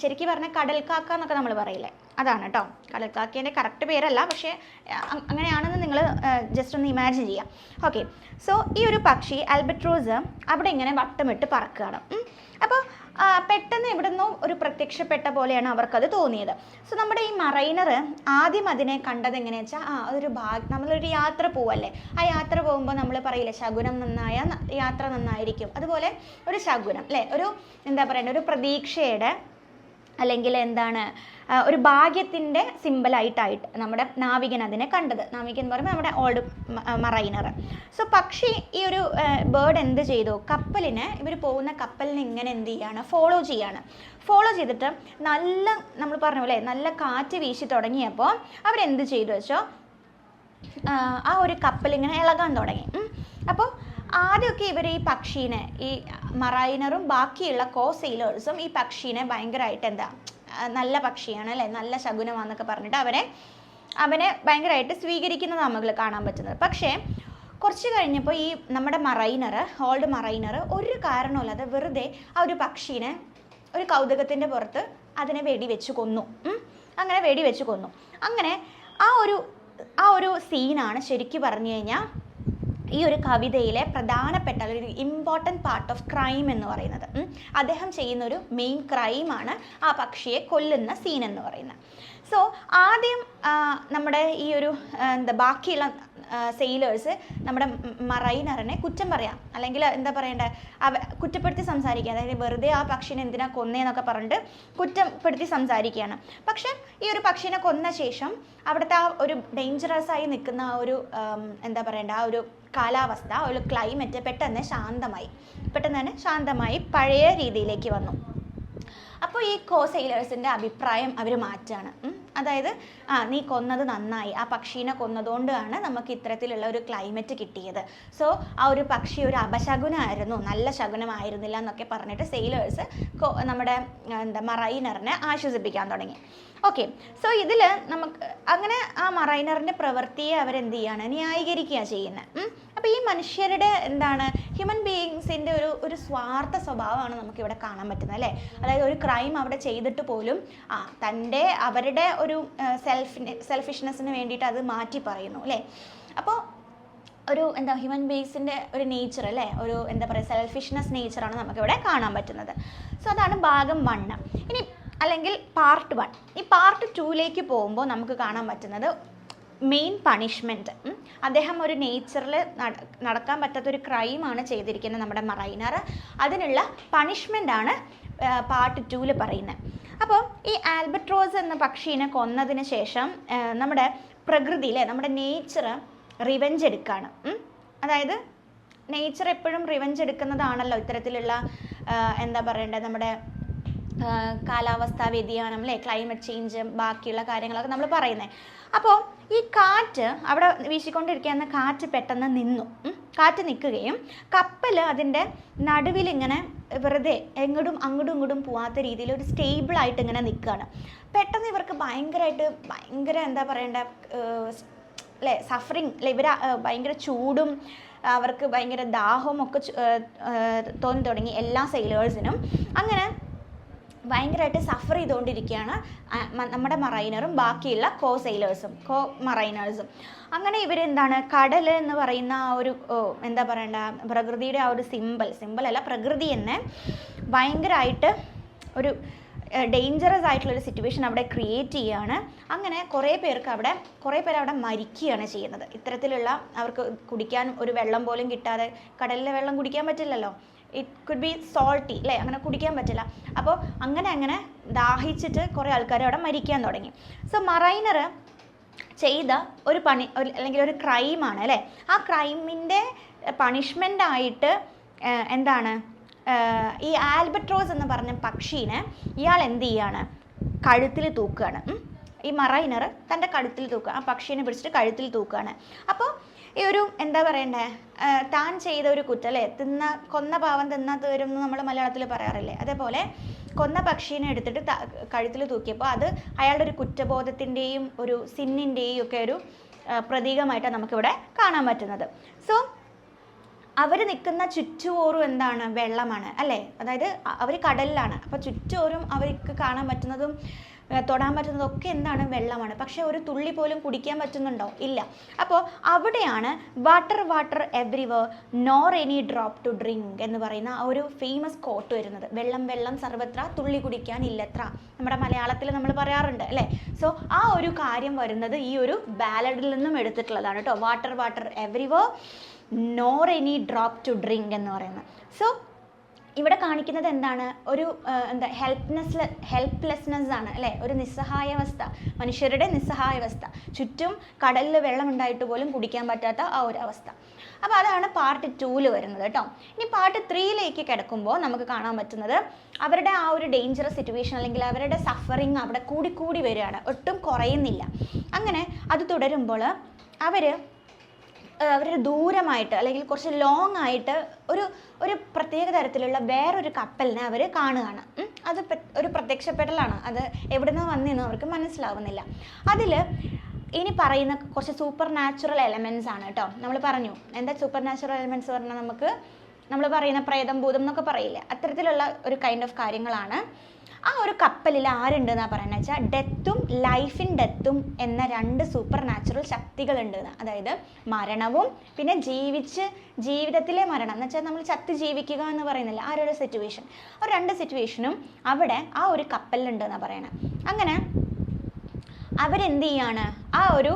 ശരിക്കും പറഞ്ഞാൽ കടൽക്കാക്ക എന്നൊക്കെ നമ്മൾ പറയില്ലേ, അതാണ് കേട്ടോ. കടൽക്കാക്കേൻ്റെ കറക്റ്റ് പേരല്ല, പക്ഷേ അങ്ങനെയാണെന്ന് നിങ്ങൾ ജസ്റ്റ് ഒന്ന് ഇമാജിൻ ചെയ്യാം. ഓക്കെ, സോ ഈ ഒരു പക്ഷി ആൽബട്രോസ് അവിടെ ഇങ്ങനെ വട്ടമിട്ട് പറക്കുകയാണ്. അപ്പോൾ പെട്ടെന്ന് ഇവിടെ നിന്നോ ഒരു പ്രത്യക്ഷപ്പെട്ട പോലെയാണ് അവർക്കത് തോന്നിയത്. സോ നമ്മുടെ ഈ മറൈനർ ആദ്യം അതിനെ കണ്ടത് എങ്ങനെയാ വെച്ചാൽ, അതൊരു നമ്മളൊരു യാത്ര പോവല്ലേ, ആ യാത്ര പോകുമ്പോൾ നമ്മൾ പറയില്ലേ ശകുനം നന്നായ യാത്ര നന്നായിരിക്കും, അതുപോലെ ഒരു ശകുനം അല്ലേ, ഒരു എന്താ പറയണ്ടേ, ഒരു പ്രതീക്ഷയുടെ, അല്ലെങ്കിൽ എന്താണ് ഒരു ഭാഗ്യത്തിൻ്റെ സിമ്പിളായിട്ടായിട്ട് നമ്മുടെ നാവികൻ അതിനെ കണ്ടത്. നാവികൻ എന്ന് പറയുമ്പോൾ നമ്മുടെ ഓൾഡ് മറൈനർ. സോ പക്ഷി ഈ ഒരു ബേർഡ് എന്ത് ചെയ്തു, ഇവർ പോകുന്ന കപ്പലിനെ ഇങ്ങനെ എന്ത് ചെയ്യാണ്, ഫോളോ ചെയ്തിട്ട് നല്ല, നമ്മൾ പറഞ്ഞ പോലെ നല്ല കാറ്റ് വീശി തുടങ്ങിയപ്പോൾ അവരെന്ത് ചെയ്തു വെച്ചോ, ആ ഒരു കപ്പലിങ്ങനെ ഇളകാൻ തുടങ്ങി. അപ്പോൾ ആദ്യമൊക്കെ ഇവർ ഈ പക്ഷീനെ, ഈ മറൈനറും ബാക്കിയുള്ള സെയിലേഴ്സും ഈ പക്ഷീനെ ഭയങ്കരമായിട്ട് നല്ല പക്ഷിയാണ് അല്ലേ, നല്ല ശകുനമാണെന്നൊക്കെ പറഞ്ഞിട്ട് അവനെ ഭയങ്കരമായിട്ട് സ്വീകരിക്കുന്നത് നമുക്ക് കാണാൻ പറ്റുന്നത്. പക്ഷേ കുറച്ച് കഴിഞ്ഞപ്പോൾ ഈ നമ്മുടെ ഓൾഡ് മറൈനർ ഒരു കാരണമില്ലാതെ വെറുതെ ആ ഒരു പക്ഷീനെ ഒരു കൗതുകത്തിൻ്റെ പുറത്ത് അതിനെ വെടിവെച്ച് കൊന്നു. അങ്ങനെ ആ ഒരു സീനാണ് ശരിക്കും പറഞ്ഞു കഴിഞ്ഞാൽ ഈ ഒരു കവിതയിലെ പ്രധാനപ്പെട്ട ഒരു ഇമ്പോർട്ടൻറ്റ് പാർട്ട് ഓഫ് ക്രൈം എന്ന് പറയുന്നത്. അദ്ദേഹം ചെയ്യുന്ന ഒരു മെയിൻ ക്രൈമാണ് ആ പക്ഷിയെ കൊല്ലുന്ന സീൻ എന്ന് പറയുന്നത്. സോ ആദ്യം നമ്മുടെ ഈ ഒരു ബാക്കിയുള്ള സെയിലേഴ്സ് നമ്മുടെ മറൈനറിനെ കുറ്റം പറയാം, അല്ലെങ്കിൽ എന്താ പറയണ്ടേ, കുറ്റപ്പെടുത്തി സംസാരിക്കുക. അതായത് വെറുതെ ആ പക്ഷിനെ എന്തിനാ കൊന്നേന്നൊക്കെ പറഞ്ഞിട്ട് കുറ്റപ്പെടുത്തി സംസാരിക്കുകയാണ്. പക്ഷെ ഈ ഒരു പക്ഷിനെ കൊന്ന ശേഷം അവിടുത്തെ ആ ഒരു ഡേഞ്ചറസ് ആയി നിൽക്കുന്ന ആ ഒരു എന്താ പറയണ്ട ആ ഒരു കാലാവസ്ഥ, ആ ഒരു ക്ലൈമറ്റ് പെട്ടെന്ന് തന്നെ ശാന്തമായി പഴയ രീതിയിലേക്ക് വന്നു. അപ്പോൾ ഈ സെയിലേഴ്സിൻ്റെ അഭിപ്രായം അവർ മാറ്റാണ്. അതായത് നീ കൊന്നത് നന്നായി, ആ പക്ഷീനെ കൊന്നതുകൊണ്ടാണ് നമുക്ക് ഇത്തരത്തിലുള്ള ഒരു ക്ലൈമറ്റ് കിട്ടിയത്. സോ ആ ഒരു പക്ഷി ഒരു അപശകുനമായിരുന്നു, നല്ല ശകുനമായിരുന്നില്ല എന്നൊക്കെ പറഞ്ഞിട്ട് സെയിലേഴ്സ് നമ്മുടെ മറൈനറിനെ ആശ്വസിപ്പിക്കാൻ തുടങ്ങി. ഓക്കെ, സോ ഇതിൽ നമുക്ക് അങ്ങനെ ആ മറൈനറിൻ്റെ പ്രവൃത്തിയെ അവരെന്ത് ചെയ്യാണ്, ന്യായീകരിക്കുകയാണ് ചെയ്യുന്നത്. അപ്പോൾ ഈ മനുഷ്യരുടെ ഹ്യൂമൻ ബീയിങ്സിൻ്റെ ഒരു സ്വാർത്ഥ സ്വഭാവമാണ് നമുക്കിവിടെ കാണാൻ പറ്റുന്നത് അല്ലേ. അതായത് ഒരു ക്രൈം അവിടെ ചെയ്തിട്ട് പോലും അവരുടെ ഒരു സെൽഫിഷ്നെസ്സിന് വേണ്ടിയിട്ട് അത് മാറ്റി പറയുന്നു അല്ലേ. അപ്പോൾ ഒരു ഹ്യൂമൻ ബീയിങ്സിൻ്റെ ഒരു നേച്ചർ അല്ലേ, ഒരു സെൽഫിഷ്നെസ് നേച്ചറാണ് നമുക്കിവിടെ കാണാൻ പറ്റുന്നത്. സോ അതാണ് ഭാഗം 1. ഇനി അല്ലെങ്കിൽ പാർട്ട് 1. ഈ പാർട്ട് 2ലേക്ക് പോകുമ്പോൾ നമുക്ക് കാണാൻ പറ്റുന്നത് മെയിൻ പണിഷ്മെൻറ്റ്. അദ്ദേഹം ഒരു നേച്ചറിൽ നടക്കാൻ പറ്റാത്തൊരു ക്രൈമാണ് ചെയ്തിരിക്കുന്നത് നമ്മുടെ മറൈനർ. അതിനുള്ള പണിഷ്മെൻ്റാണ് പാർട്ട് 2 പറയുന്നത്. അപ്പോൾ ഈ ആൽബട്രോസ് എന്ന പക്ഷീനെ കൊന്നതിന് ശേഷം നമ്മുടെ പ്രകൃതിയിലെ നമ്മുടെ നേച്ചർ റിവെഞ്ച് എടുക്കുകയാണ്. അതായത് നേച്ചർ എപ്പോഴും റിവെഞ്ച് എടുക്കുന്നതാണല്ലോ ഇത്തരത്തിലുള്ള എന്താ പറയേണ്ടത്, നമ്മുടെ കാലാവസ്ഥാ വ്യതിയാനം അല്ലേ, ക്ലൈമറ്റ് ചേഞ്ച്, ബാക്കിയുള്ള കാര്യങ്ങളൊക്കെ നമ്മൾ പറയുന്നത്. അപ്പോൾ ഈ കാറ്റ് അവിടെ വീശിക്കൊണ്ടിരിക്കുന്ന കാറ്റ് പെട്ടെന്ന് നിന്നു. കാറ്റ് നിൽക്കുകയും കപ്പൽ അതിൻ്റെ നടുവിലിങ്ങനെ വെറുതെ അങ്ങോട്ടും പോകാത്ത രീതിയിൽ ഒരു സ്റ്റേബിളായിട്ട് ഇങ്ങനെ നിൽക്കുകയാണ്. പെട്ടെന്ന് ഇവർക്ക് ഭയങ്കര എന്താ പറയേണ്ട അല്ലേ, സഫറിങ് അല്ലേ, ഭയങ്കര ചൂടും അവർക്ക് ഭയങ്കര ദാഹവും ഒക്കെ തോന്നി തുടങ്ങി എല്ലാ സെയിലേഴ്സിനും. അങ്ങനെ ഭയങ്കരമായിട്ട് സഫർ ചെയ്തുകൊണ്ടിരിക്കുകയാണ് നമ്മുടെ മറൈനറും ബാക്കിയുള്ള മറൈനേഴ്സും. അങ്ങനെ കടൽ എന്ന് പറയുന്ന ആ ഒരു എന്താ പറയണ്ട പ്രകൃതിയുടെ ആ ഒരു സിമ്പിൾ അല്ല, പ്രകൃതി തന്നെ ഭയങ്കരമായിട്ട് ഒരു ഡേഞ്ചറസ് ആയിട്ടുള്ളൊരു സിറ്റുവേഷൻ അവിടെ ക്രിയേറ്റ് ചെയ്യുകയാണ്. അങ്ങനെ കുറേ പേർ അവിടെ മരിക്കുകയാണ് ചെയ്യുന്നത്. ഇത്തരത്തിലുള്ള അവർക്ക് കുടിക്കാൻ ഒരു വെള്ളം പോലും കിട്ടാതെ, കടലിലെ വെള്ളം കുടിക്കാൻ പറ്റില്ലല്ലോ, ഇറ്റ് കുഡ് ബി സോൾട്ടി അല്ലേ, അങ്ങനെ കുടിക്കാൻ പറ്റില്ല. അപ്പോൾ അങ്ങനെ ദാഹിച്ചിട്ട് കുറേ ആൾക്കാർ അവിടെ മരിക്കാൻ തുടങ്ങി. സോ മറൈനർ ചെയ്ത ഒരു അല്ലെങ്കിൽ ഒരു ക്രൈമാണ് അല്ലേ. ആ ക്രൈമിൻ്റെ പണിഷ്മെൻ്റായിട്ട് ഈ ആൽബട്രോസ് എന്ന് പറഞ്ഞ പക്ഷീനെ ഇയാൾ എന്ത് ചെയ്യാണ്, കഴുത്തിൽ തൂക്കുകയാണ്. ഈ മറൈനർ തൻ്റെ കഴുത്തിൽ തൂക്കുക, ആ പക്ഷീനെ പിടിച്ചിട്ട് കഴുത്തിൽ തൂക്കുകയാണ്. അപ്പോൾ ഈ ഒരു എന്താ പറയണ്ടേ, താൻ ചെയ്ത ഒരു കുറ്റം അല്ലേ, കൊന്ന പാവം തിന്നാ തീരും എന്ന് നമ്മൾ മലയാളത്തിൽ പറയാറില്ലേ, അതേപോലെ കൊന്ന പക്ഷീനെ എടുത്തിട്ട് കഴുത്തിൽ തൂക്കിയപ്പോൾ അത് അയാളുടെ ഒരു കുറ്റബോധത്തിൻ്റെയും ഒരു സിന്നിൻ്റെയും ഒക്കെ ഒരു പ്രതീകമായിട്ടാണ് നമുക്കിവിടെ കാണാൻ പറ്റുന്നത്. സോ അവർ നിൽക്കുന്ന ചുറ്റുപോറും വെള്ളമാണ് അല്ലേ. അതായത് അവർ കടലിലാണ്, അപ്പോൾ ചുറ്റുപോറും അവർക്ക് കാണാൻ പറ്റുന്നതും തൊടാൻ പറ്റുന്നതൊക്കെ വെള്ളമാണ്. പക്ഷേ ഒരു തുള്ളി പോലും കുടിക്കാൻ പറ്റുന്നുണ്ടോ? ഇല്ല. അപ്പോൾ അവിടെയാണ് water everywhere nor any drop to drink എന്ന് പറയുന്ന ആ ഒരു ഫേമസ് കോട്ട് വരുന്നത്. വെള്ളം സർവത്ര, തുള്ളി കുടിക്കാൻ ഇല്ലത്ര. നമ്മുടെ മലയാളത്തിൽ നമ്മൾ പറയാറുണ്ട് അല്ലേ. സോ ആ ഒരു കാര്യം വരുന്നത് ഈ ഒരു ബാലഡിൽ നിന്നും എടുത്തിട്ടുള്ളതാണ് കേട്ടോ. Water everywhere nor any drop to drink എന്ന് പറയുന്നത്. സോ ഇവിടെ കാണിക്കുന്നത് ഒരു ഹെൽപ്ലെസ്നെസ് ആണ് അല്ലേ, ഒരു നിസ്സഹായാവസ്ഥ, മനുഷ്യരുടെ നിസ്സഹായാവസ്ഥ. ചുറ്റും കടലിൽ വെള്ളം ഉണ്ടായിട്ട് പോലും കുടിക്കാൻ പറ്റാത്ത ആ ഒരു അവസ്ഥ. അപ്പോൾ അതാണ് പാർട്ട് 2 വരുന്നത് കേട്ടോ. ഇനി പാർട്ട് 3ലേക്ക് കിടക്കുമ്പോൾ നമുക്ക് കാണാൻ പറ്റുന്നത് അവരുടെ ആ ഒരു ഡേഞ്ചറസ് സിറ്റുവേഷൻ അല്ലെങ്കിൽ അവരുടെ സഫറിങ് അവിടെ കൂടി വരികയാണ്, ഒട്ടും കുറയുന്നില്ല. അങ്ങനെ അത് തുടരുമ്പോൾ അവരുടെ ദൂരമായിട്ട് അല്ലെങ്കിൽ കുറച്ച് ലോങ് ആയിട്ട് ഒരു പ്രത്യേക തരത്തിലുള്ള വേറൊരു കപ്പലിനെ അവർ കാണുകയാണ്. അത് ഒരു പ്രത്യക്ഷപ്പെടലാണ്, അത് എവിടെ നിന്ന് വന്നെന്ന് അവർക്ക് മനസ്സിലാവുന്നില്ല. അതിൽ ഇനി പറയുന്ന കുറച്ച് സൂപ്പർ നാച്ചുറൽ എലമെൻറ്റ്സ് ആണ് കേട്ടോ. നമ്മൾ പറഞ്ഞു എന്താ സൂപ്പർ നാച്ചുറൽ എലമെൻറ്റ്സ് പറഞ്ഞാൽ നമ്മൾ പറയുന്ന പ്രേതം ഭൂതം എന്നൊക്കെ പറയില്ലേ, അത്തരത്തിലുള്ള ഒരു കൈൻഡ് ഓഫ് കാര്യങ്ങളാണ്. ആ ഒരു കപ്പലിൽ ആരുണ്ടെന്നാണ് പറയുന്നത് വെച്ചാൽ ഡെത്തും ലൈഫ് ഇൻ ഡെത്തും എന്ന 2 സൂപ്പർ നാച്ചുറൽ ശക്തികളുണ്ട്. അതായത് മരണവും പിന്നെ ജീവിതത്തിലെ മരണം എന്ന് വെച്ചാൽ നമ്മൾ ചത്ത് ജീവിക്കുക എന്ന് പറയുന്നില്ല, ആ ഒരു സിറ്റുവേഷൻ, ആ 2 സിറ്റുവേഷനും അവിടെ ആ ഒരു കപ്പലിലുണ്ടെന്നാണ് പറയണത്. അങ്ങനെ അവരെന്ത് ചെയ്യാണ്, ആ ഒരു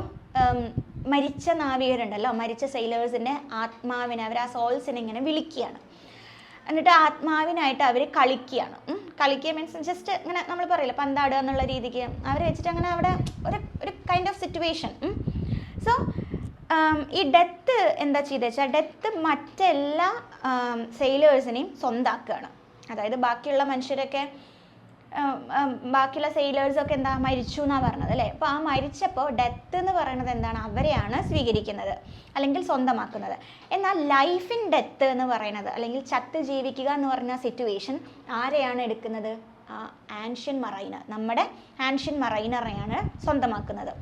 മരിച്ച നാവികരുണ്ടല്ലോ, മരിച്ച സെയിലേഴ്സിൻ്റെ ആത്മാവിനെ, അവർ ആ സോൾസിനെ ഇങ്ങനെ വിളിക്കുകയാണ്. എന്നിട്ട് ആത്മാവിനായിട്ട് അവർ കളിക്കുകയാണ്. കളിക്കുക മീൻസ് ജസ്റ്റ് ഇങ്ങനെ നമ്മൾ പറയില്ല പന്താടുക എന്നുള്ള രീതിക്ക് അവർ വെച്ചിട്ട് അങ്ങനെ അവിടെ ഒരു കൈൻഡ് ഓഫ് സിറ്റുവേഷൻ. സോ ഈ ഡെത്ത് എന്താ ചെയ്തെന്ന് വെച്ചാൽ ഡെത്ത് മറ്റെല്ലാ സെയിലേഴ്സിനെയും സ്വന്താക്കുകയാണ്. അതായത് ബാക്കിയുള്ള മനുഷ്യരൊക്കെ ബാക്കിയുള്ള സെയിലേഴ്സൊക്കെ എന്താ മരിച്ചു എന്നാണ് പറഞ്ഞത് അല്ലേ. അപ്പോൾ ആ മരിച്ചപ്പോൾ ഡെത്ത് എന്ന് പറയുന്നത് എന്താണ്, അവരെയാണ് സ്വീകരിക്കുന്നത് അല്ലെങ്കിൽ സ്വന്തമാക്കുന്നത്. എന്നാൽ ലൈഫ് ഇൻ ഡെത്ത് എന്ന് പറയുന്നത് അല്ലെങ്കിൽ ചത്ത് ജീവിക്കുക എന്ന് പറഞ്ഞ സിറ്റുവേഷൻ ആരെയാണ് എടുക്കുന്നത്, ആ ആൻഷ്യൻ മറൈനർ, നമ്മുടെ ആൻഷ്യൻ മറൈനറെയാണ് സ്വന്തമാക്കുന്നത്.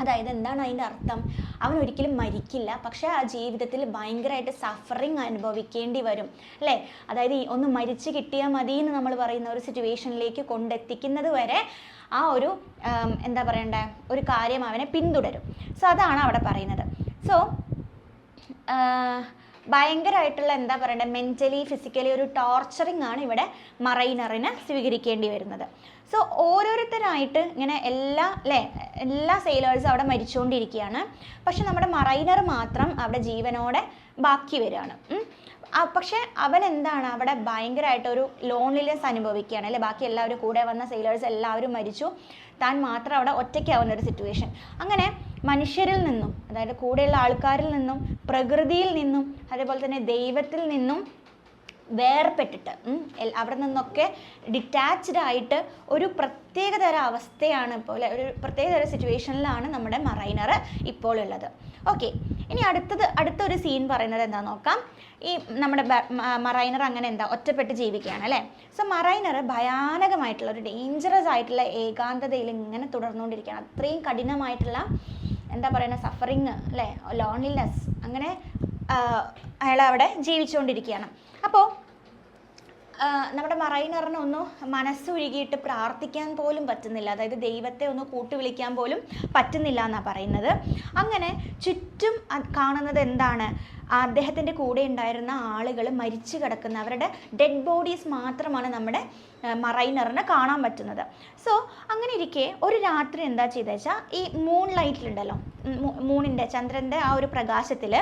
അതായത് എന്താണ് അതിൻ്റെ അർത്ഥം, അവൻ ഒരിക്കലും മരിക്കില്ല, പക്ഷേ ആ ജീവിതത്തിൽ ഭയങ്കരമായിട്ട് സഫറിങ് അനുഭവിക്കേണ്ടി വരും അല്ലേ. അതായത് ഒന്ന് മരിച്ച് കിട്ടിയാൽ മതി എന്ന് നമ്മൾ പറയുന്ന ഒരു സിറ്റുവേഷനിലേക്ക് കൊണ്ടെത്തിക്കുന്നത് വരെ ആ ഒരു എന്താ പറയണ്ടേ ഒരു കാര്യം അവനെ പിന്തുടരും. സോ അതാണ് അവിടെ പറയുന്നത്. സോ ഭയങ്കരമായിട്ടുള്ള എന്താ പറയണ്ടേ മെൻ്റലി ഫിസിക്കലി ഒരു ടോർച്ചറിങ് ആണ് ഇവിടെ മറൈനറിന് സ്വീകരിക്കേണ്ടി വരുന്നത്. സോ ഓരോരുത്തരായിട്ട് ഇങ്ങനെ എല്ലാ സെയിലേഴ്സും അവിടെ മരിച്ചുകൊണ്ടിരിക്കുകയാണ്. പക്ഷെ നമ്മുടെ മറൈനർ മാത്രം അവിടെ ജീവനോടെ ബാക്കി വരികയാണ്. പക്ഷെ അവൻ എന്താണ് അവിടെ ഭയങ്കരമായിട്ടൊരു ലോൺലിനെസ് അനുഭവിക്കുകയാണ് അല്ലേ. ബാക്കി എല്ലാവരും കൂടെ വന്ന സെയിലേഴ്സ് എല്ലാവരും മരിച്ചു, താൻ മാത്രം അവിടെ ഒറ്റയ്ക്കാവുന്ന ഒരു സിറ്റുവേഷൻ. അങ്ങനെ മനുഷ്യരിൽ നിന്നും, അതായത് കൂടെയുള്ള ആൾക്കാരിൽ നിന്നും, പ്രകൃതിയിൽ നിന്നും, അതേപോലെ തന്നെ ദൈവത്തിൽ നിന്നും വേർപെട്ടിട്ട് അവിടെ നിന്നൊക്കെ ഡിറ്റാച്ച്ഡ് ആയിട്ട് ഒരു പ്രത്യേകതര അവസ്ഥയാണ് ഇപ്പോൾ, ഒരു പ്രത്യേകതര സിറ്റുവേഷനിലാണ് നമ്മുടെ മറൈനർ ഇപ്പോൾ ഉള്ളത്. ഓക്കെ, ഇനി അടുത്തൊരു സീൻ പറയുന്നത് എന്താണെന്ന് നോക്കാം. ഈ നമ്മുടെ മറൈനർ അങ്ങനെ ഒറ്റപ്പെട്ട് ജീവിക്കുകയാണ് അല്ലേ. സോ മറൈനർ ഭയാനകമായിട്ടുള്ള ഒരു ഡേഞ്ചറസ് ആയിട്ടുള്ള ഏകാന്തതയിൽ ഇങ്ങനെ തുടർന്നുകൊണ്ടിരിക്കുകയാണ്. അത്രയും കഠിനമായിട്ടുള്ള എന്താ പറയുക സഫറിങ് അല്ലേ, ലോൺലിനെസ്, അങ്ങനെ അയാൾ അവിടെ ജീവിച്ചുകൊണ്ടിരിക്കുകയാണ്. അപ്പോൾ നമ്മുടെ മറൈനറിന് ഒന്ന് മനസ്സുരുകിയിട്ട് പ്രാർത്ഥിക്കാൻ പോലും പറ്റുന്നില്ല, അതായത് ദൈവത്തെ ഒന്ന് കൂട്ടുവിളിക്കാൻ പോലും പറ്റുന്നില്ല എന്നാണ് പറയുന്നത്. അങ്ങനെ ചുറ്റും കാണുന്നത് എന്താണ്, അദ്ദേഹത്തിൻ്റെ കൂടെ ഉണ്ടായിരുന്ന ആളുകൾ മരിച്ചു കിടക്കുന്ന അവരുടെ ഡെഡ് ബോഡീസ് മാത്രമാണ് നമ്മുടെ മറൈനറിനെ കാണാൻ പറ്റുന്നത്. സോ അങ്ങനെ ഇരിക്കെ ഒരു രാത്രി എന്താ ചെയ്തത് വെച്ചാൽ ഈ മൂൺ ലൈറ്റിലുണ്ടല്ലോ, മൂണിൻ്റെ ചന്ദ്രൻ്റെ ആ ഒരു പ്രകാശത്തിൽ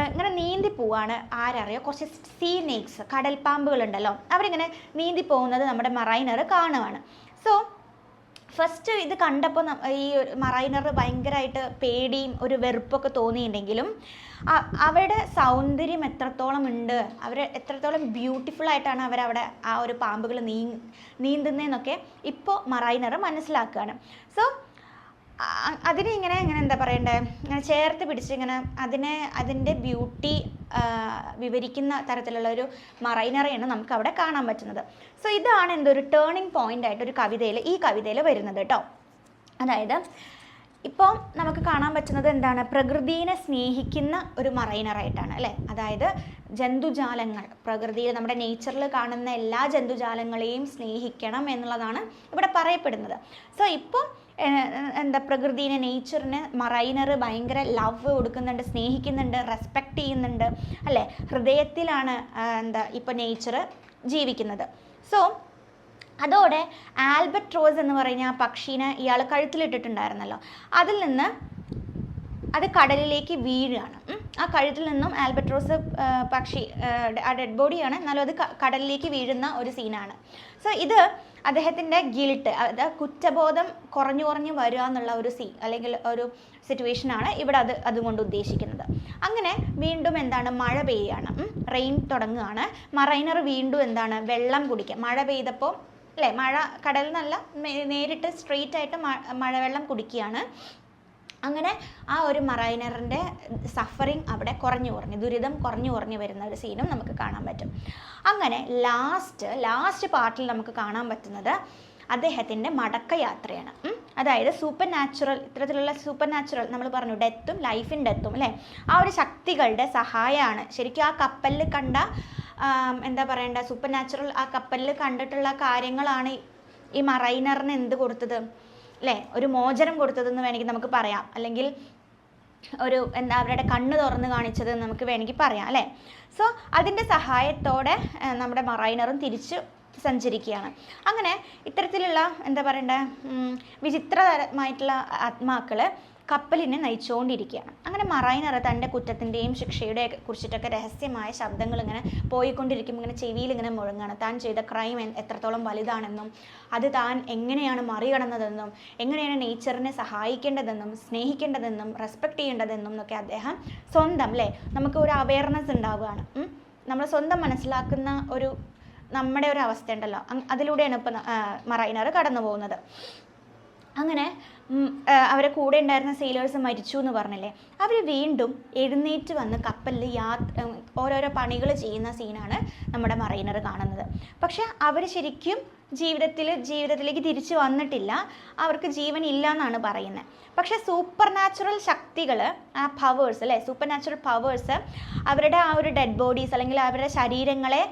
ഇങ്ങനെ നീന്തി പോവാണ്. ആരറിയോ കുറച്ച് സീ സ്നേക്സ്, കടൽപ്പാമ്പുകളുണ്ടല്ലോ, അവരിങ്ങനെ നീന്തി പോകുന്നത് നമ്മുടെ മറൈനർ കാണുവാണ്. സോ ഫസ്റ്റ് ഇത് കണ്ടപ്പോൾ ഈ മറൈനർ ഭയങ്കരമായിട്ട് പേടിയും ഒരു വെറുപ്പൊക്കെ തോന്നിയിട്ടുണ്ടെങ്കിലും അവരുടെ സൗന്ദര്യം എത്രത്തോളം ഉണ്ട്, അവർ എത്രത്തോളം ബ്യൂട്ടിഫുൾ ആയിട്ടാണ് അവരവിടെ ആ ഒരു പാമ്പുകൾ നീന്തുന്നതെന്നൊക്കെ ഇപ്പോൾ മറൈനർ മനസ്സിലാക്കുകയാണ്. സോ അതിനെ ഇങ്ങനെ എന്താ പറയണ്ടേ ഇങ്ങനെ ചേർത്ത് പിടിച്ച് ഇങ്ങനെ അതിൻ്റെ ബ്യൂട്ടി വിവരിക്കുന്ന തരത്തിലുള്ള ഒരു മറൈനറെയാണ് നമുക്ക് അവിടെ കാണാൻ പറ്റുന്നത്. സോ ഇതാണ് എന്തൊരു ടേണിംഗ് പോയിന്റ് ആയിട്ട് ഈ കവിതയിൽ വരുന്നത് കേട്ടോ. അതായത് ഇപ്പോൾ നമുക്ക് കാണാൻ പറ്റുന്നത് എന്താണ്, പ്രകൃതിയെ സ്നേഹിക്കുന്ന ഒരു മറൈനറായിട്ടാണ് അല്ലേ. അതായത് ജന്തുജാലങ്ങൾ, പ്രകൃതിയിൽ നമ്മുടെ നേച്ചറിൽ കാണുന്ന എല്ലാ ജന്തുജാലങ്ങളെയും സ്നേഹിക്കണം എന്നുള്ളതാണ് ഇവിടെ പറയപ്പെടുന്നത്. സോ ഇപ്പോൾ പ്രകൃതിനെ, നേച്ചറിന് മറൈനർ ഭയങ്കര ലവ് കൊടുക്കുന്നുണ്ട്, സ്നേഹിക്കുന്നുണ്ട്, റെസ്പെക്റ്റ് ചെയ്യുന്നുണ്ട് അല്ലേ. ഹൃദയത്തിലാണ് ഇപ്പോൾ നേച്ചർ ജീവിക്കുന്നത്. സോ അതോടെ ആൽബട്രോസ് എന്ന് പറയുന്ന ആ പക്ഷീനെ ഇയാൾ കഴുത്തിലിട്ടിട്ടുണ്ടായിരുന്നല്ലോ, അതിൽ നിന്ന് അത് കടലിലേക്ക് വീഴുകയാണ്. ആ കഴുത്തിൽ നിന്നും ആൽബട്രോസ് പക്ഷി ആ ഡെഡ് ബോഡിയാണ്, എന്നാലും അത് കടലിലേക്ക് വീഴുന്ന ഒരു സീനാണ്. സോ ഇത് അദ്ദേഹത്തിൻ്റെ ഗിൽട്ട്, അതായത് കുറ്റബോധം കുറഞ്ഞു വരിക എന്നുള്ള ഒരു അല്ലെങ്കിൽ ഒരു സിറ്റുവേഷനാണ് ഇവിടെ അതുകൊണ്ട് ഉദ്ദേശിക്കുന്നത്. അങ്ങനെ വീണ്ടും മഴ പെയ്യാണ്, റെയിൻ തുടങ്ങുകയാണ്. മറൈനർ വീണ്ടും വെള്ളം കുടിക്കുക, മഴ പെയ്തപ്പോൾ അല്ലേ, മഴ കടലിൽ നിന്നല്ല നേരിട്ട് സ്ട്രെയിറ്റ് ആയിട്ട് മഴവെള്ളം കുടിക്കുകയാണ്. അങ്ങനെ ആ ഒരു മറൈനറിൻ്റെ സഫറിങ് അവിടെ ദുരിതം കുറഞ്ഞു വരുന്ന ഒരു സീനും നമുക്ക് കാണാൻ പറ്റും. അങ്ങനെ ലാസ്റ്റ് പാർട്ടിൽ നമുക്ക് കാണാൻ പറ്റുന്നത് അദ്ദേഹത്തിൻ്റെ മടക്കയാത്രയാണ്. അതായത് ഇത്തരത്തിലുള്ള സൂപ്പർ നാച്ചുറൽ നമ്മൾ പറഞ്ഞു ഡെത്തും ലൈഫ് ഇൻ ഡെത്തും അല്ലേ, ആ ഒരു ശക്തികളുടെ സഹായമാണ് ശരിക്കും ആ കപ്പലിൽ കണ്ട എന്താ പറയണ്ട സൂപ്പർ നാച്ചുറൽ ആ കപ്പലിൽ കണ്ടിട്ടുള്ള കാര്യങ്ങളാണ് ഈ മറൈനറിന് എന്ത് കൊടുത്തത് അല്ലേ, ഒരു മോചനം കൊടുത്തതെന്ന് വേണമെങ്കിൽ നമുക്ക് പറയാം, അല്ലെങ്കിൽ ഒരു എന്താ അവരുടെ കണ്ണ് തുറന്ന് കാണിച്ചത് നമുക്ക് വേണമെങ്കിൽ പറയാം അല്ലേ. സോ അതിൻ്റെ സഹായത്തോടെ നമ്മുടെ മറൈനറും തിരിച്ച് സഞ്ചരിക്കുകയാണ്. അങ്ങനെ ഇത്തരത്തിലുള്ള എന്താ പറയണ്ടേ വിചിത്രതരമായിട്ടുള്ള ആത്മാക്കൾ കപ്പലിനെ നയിച്ചുകൊണ്ടിരിക്കുകയാണ്. അങ്ങനെ മറൈനർ തൻ്റെ കുറ്റത്തിൻ്റെയും ശിക്ഷയുടെ കുറിച്ചിട്ടൊക്കെ രഹസ്യമായ ശബ്ദങ്ങൾ ഇങ്ങനെ പോയിക്കൊണ്ടിരിക്കുമ്പോൾ ഇങ്ങനെ ചെവിയിൽ ഇങ്ങനെ മുഴങ്ങുകയാണ്. താൻ ചെയ്ത ക്രൈം എത്രത്തോളം വലുതാണെന്നും അത് താൻ എങ്ങനെയാണ് മറികടന്നതെന്നും എങ്ങനെയാണ് നേച്ചറിനെ സഹായിക്കേണ്ടതെന്നും സ്നേഹിക്കേണ്ടതെന്നും റെസ്പെക്റ്റ് ചെയ്യേണ്ടതെന്നും ഒക്കെ അദ്ദേഹം സ്വന്തം അല്ലേ നമുക്ക് ഒരു അവയർനെസ് ഉണ്ടാവുകയാണ്. നമ്മൾ സ്വന്തം മനസ്സിലാക്കുന്ന ഒരു നമ്മുടെ ഒരു അവസ്ഥ ഉണ്ടല്ലോ, അതിലൂടെയാണ് ഇപ്പം മറൈനർ കടന്നു പോകുന്നത്. അങ്ങനെ അവരെ കൂടെ ഉണ്ടായിരുന്ന സെയിലേഴ്സ് മരിച്ചു എന്ന് പറഞ്ഞില്ലേ, അവർ വീണ്ടും എഴുന്നേറ്റ് വന്ന് കപ്പലിൽ ഓരോരോ പണികൾ ചെയ്യുന്ന സീനാണ് നമ്മുടെ മറൈനർ കാണുന്നത്. പക്ഷെ അവർ ശരിക്കും ജീവിതത്തിലേക്ക് തിരിച്ചു വന്നിട്ടില്ല, അവർക്ക് ജീവൻ ഇല്ല എന്നാണ് പറയുന്നത്. പക്ഷെ സൂപ്പർ നാച്ചുറൽ ശക്തികൾ, ആ പവേഴ്സ് അല്ലേ, സൂപ്പർ നാച്ചുറൽ പവേഴ്സ് അവരുടെ ആ ഒരു ഡെഡ് ബോഡീസ് അല്ലെങ്കിൽ അവരുടെ ശരീരങ്ങളെ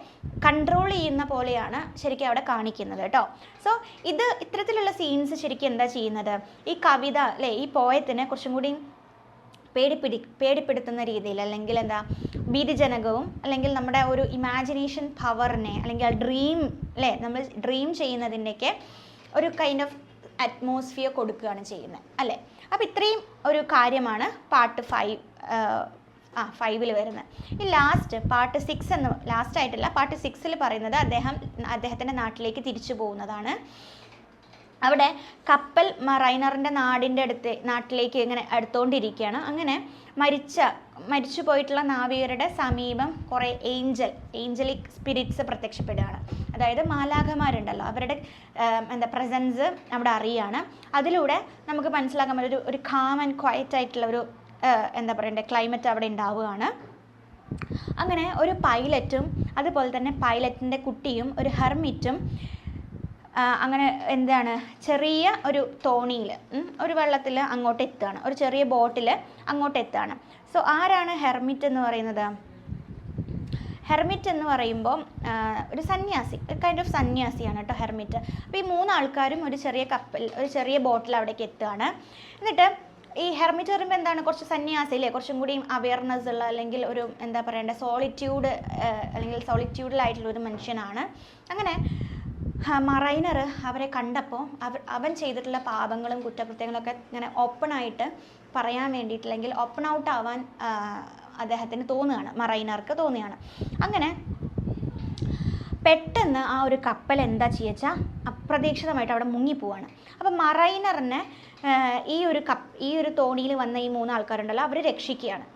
കൺട്രോൾ ചെയ്യുന്ന പോലെയാണ് ശരിക്കും അവിടെ കാണിക്കുന്നത് കേട്ടോ. സോ ഇത്തരത്തിലുള്ള സീൻസ് ശരിക്കും എന്താ ചെയ്യുന്നത്, ഈ കവിത അല്ലേ ഈ പോയത്തിനെ കുറച്ചും കൂടി പേടിപ്പെടുത്തുന്ന രീതിയിൽ, അല്ലെങ്കിൽ എന്താ ഭീതിജനകവും, അല്ലെങ്കിൽ നമ്മുടെ ഒരു ഇമാജിനേഷൻ പവറിനെ അല്ലെങ്കിൽ ആ ഡ്രീം അല്ലേ നമ്മൾ ഡ്രീം ചെയ്യുന്നതിൻ്റെയൊക്കെ ഒരു കൈൻഡ് ഓഫ് അറ്റ്മോസ്ഫിയർ കൊടുക്കുകയാണ് ചെയ്യുന്നത് അല്ലേ. അപ്പോൾ ഇത്രയും ഒരു കാര്യമാണ് പാർട്ട് 5 വരുന്നത്. ഈ പാർട്ട് 6 എന്ന് ലാസ്റ്റായിട്ടല്ല, പാർട്ട് 6 പറയുന്നത് അദ്ദേഹത്തിൻ്റെ നാട്ടിലേക്ക് തിരിച്ചു പോകുന്നതാണ്. അവിടെ കപ്പൽ മറൈനറിൻ്റെ നാട്ടിലേക്ക് ഇങ്ങനെ അടുത്തോണ്ടിരിക്കുകയാണ്. അങ്ങനെ മരിച്ചു പോയിട്ടുള്ള നാവികരുടെ സമീപം കുറേ ഏഞ്ചലിക് സ്പിരിറ്റ്സ് പ്രത്യക്ഷപ്പെടുകയാണ്. അതായത് മാലാഖമാരുണ്ടല്ലോ, അവരുടെ പ്രസൻസ് അവിടെ അറിയാണ്. അതിലൂടെ നമുക്ക് മനസ്സിലാക്കാൻ പറ്റും ഒരു കാം ആൻഡ് ക്വയറ്റ് ആയിട്ടുള്ള ഒരു എന്താ പറയണ്ടേ ക്ലൈമറ്റ് അവിടെ ഉണ്ടാവുകയാണ്. അങ്ങനെ ഒരു പൈലറ്റും അതുപോലെ തന്നെ പൈലറ്റിൻ്റെ കുട്ടിയും ഒരു ഹെർമിറ്റും അങ്ങനെ എന്താണ് ചെറിയ ഒരു തോണിയിൽ ഒരു വെള്ളത്തിൽ അങ്ങോട്ട് എത്തുകയാണ്, ഒരു ചെറിയ ബോട്ടിൽ അങ്ങോട്ട് എത്തുകയാണ്. സോ ആരാണ് ഹെർമിറ്റ് എന്ന് പറയുന്നത്? ഹെർമിറ്റ് എന്ന് പറയുമ്പോൾ ഒരു സന്യാസി, ഒരു കൈൻഡ് ഓഫ് സന്യാസിയാണ് കേട്ടോ ഹെർമിറ്റ്. അപ്പോൾ ഈ 3 ആൾക്കാരും ഒരു ചെറിയ ബോട്ടിൽ അവിടേക്ക് എത്തുകയാണ്. എന്നിട്ട് ഈ ഹെർമിറ്റ് പറയുമ്പോൾ എന്താണ്, കുറച്ച് സന്യാസി അല്ലേ, കുറച്ചും കൂടി അവയർനെസ് ഉള്ള അല്ലെങ്കിൽ ഒരു എന്താ പറയണ്ടേ സോളിറ്റ്യൂഡിലായിട്ടുള്ള ഒരു മനുഷ്യനാണ്. അങ്ങനെ മറൈനർ അവരെ കണ്ടപ്പോൾ അവൻ ചെയ്തിട്ടുള്ള പാപങ്ങളും കുറ്റകൃത്യങ്ങളൊക്കെ ഇങ്ങനെ ഓപ്പണായിട്ട് പറയാൻ വേണ്ടിയിട്ട് അല്ലെങ്കിൽ ഓപ്പൺ ഔട്ട് ആവാൻ അദ്ദേഹത്തിന് മറൈനർക്ക് തോന്നുകയാണ്. അങ്ങനെ പെട്ടെന്ന് ആ ഒരു കപ്പൽ എന്താ ചെയ്യുക, അപ്രതീക്ഷിതമായിട്ട് അവിടെ മുങ്ങിപ്പോവാണ്. അപ്പം മറൈനറിനെ ഈ ഒരു തോണിയിൽ വന്ന ഈ 3 ആൾക്കാരുണ്ടല്ലോ അവർ രക്ഷിക്കുകയാണ്.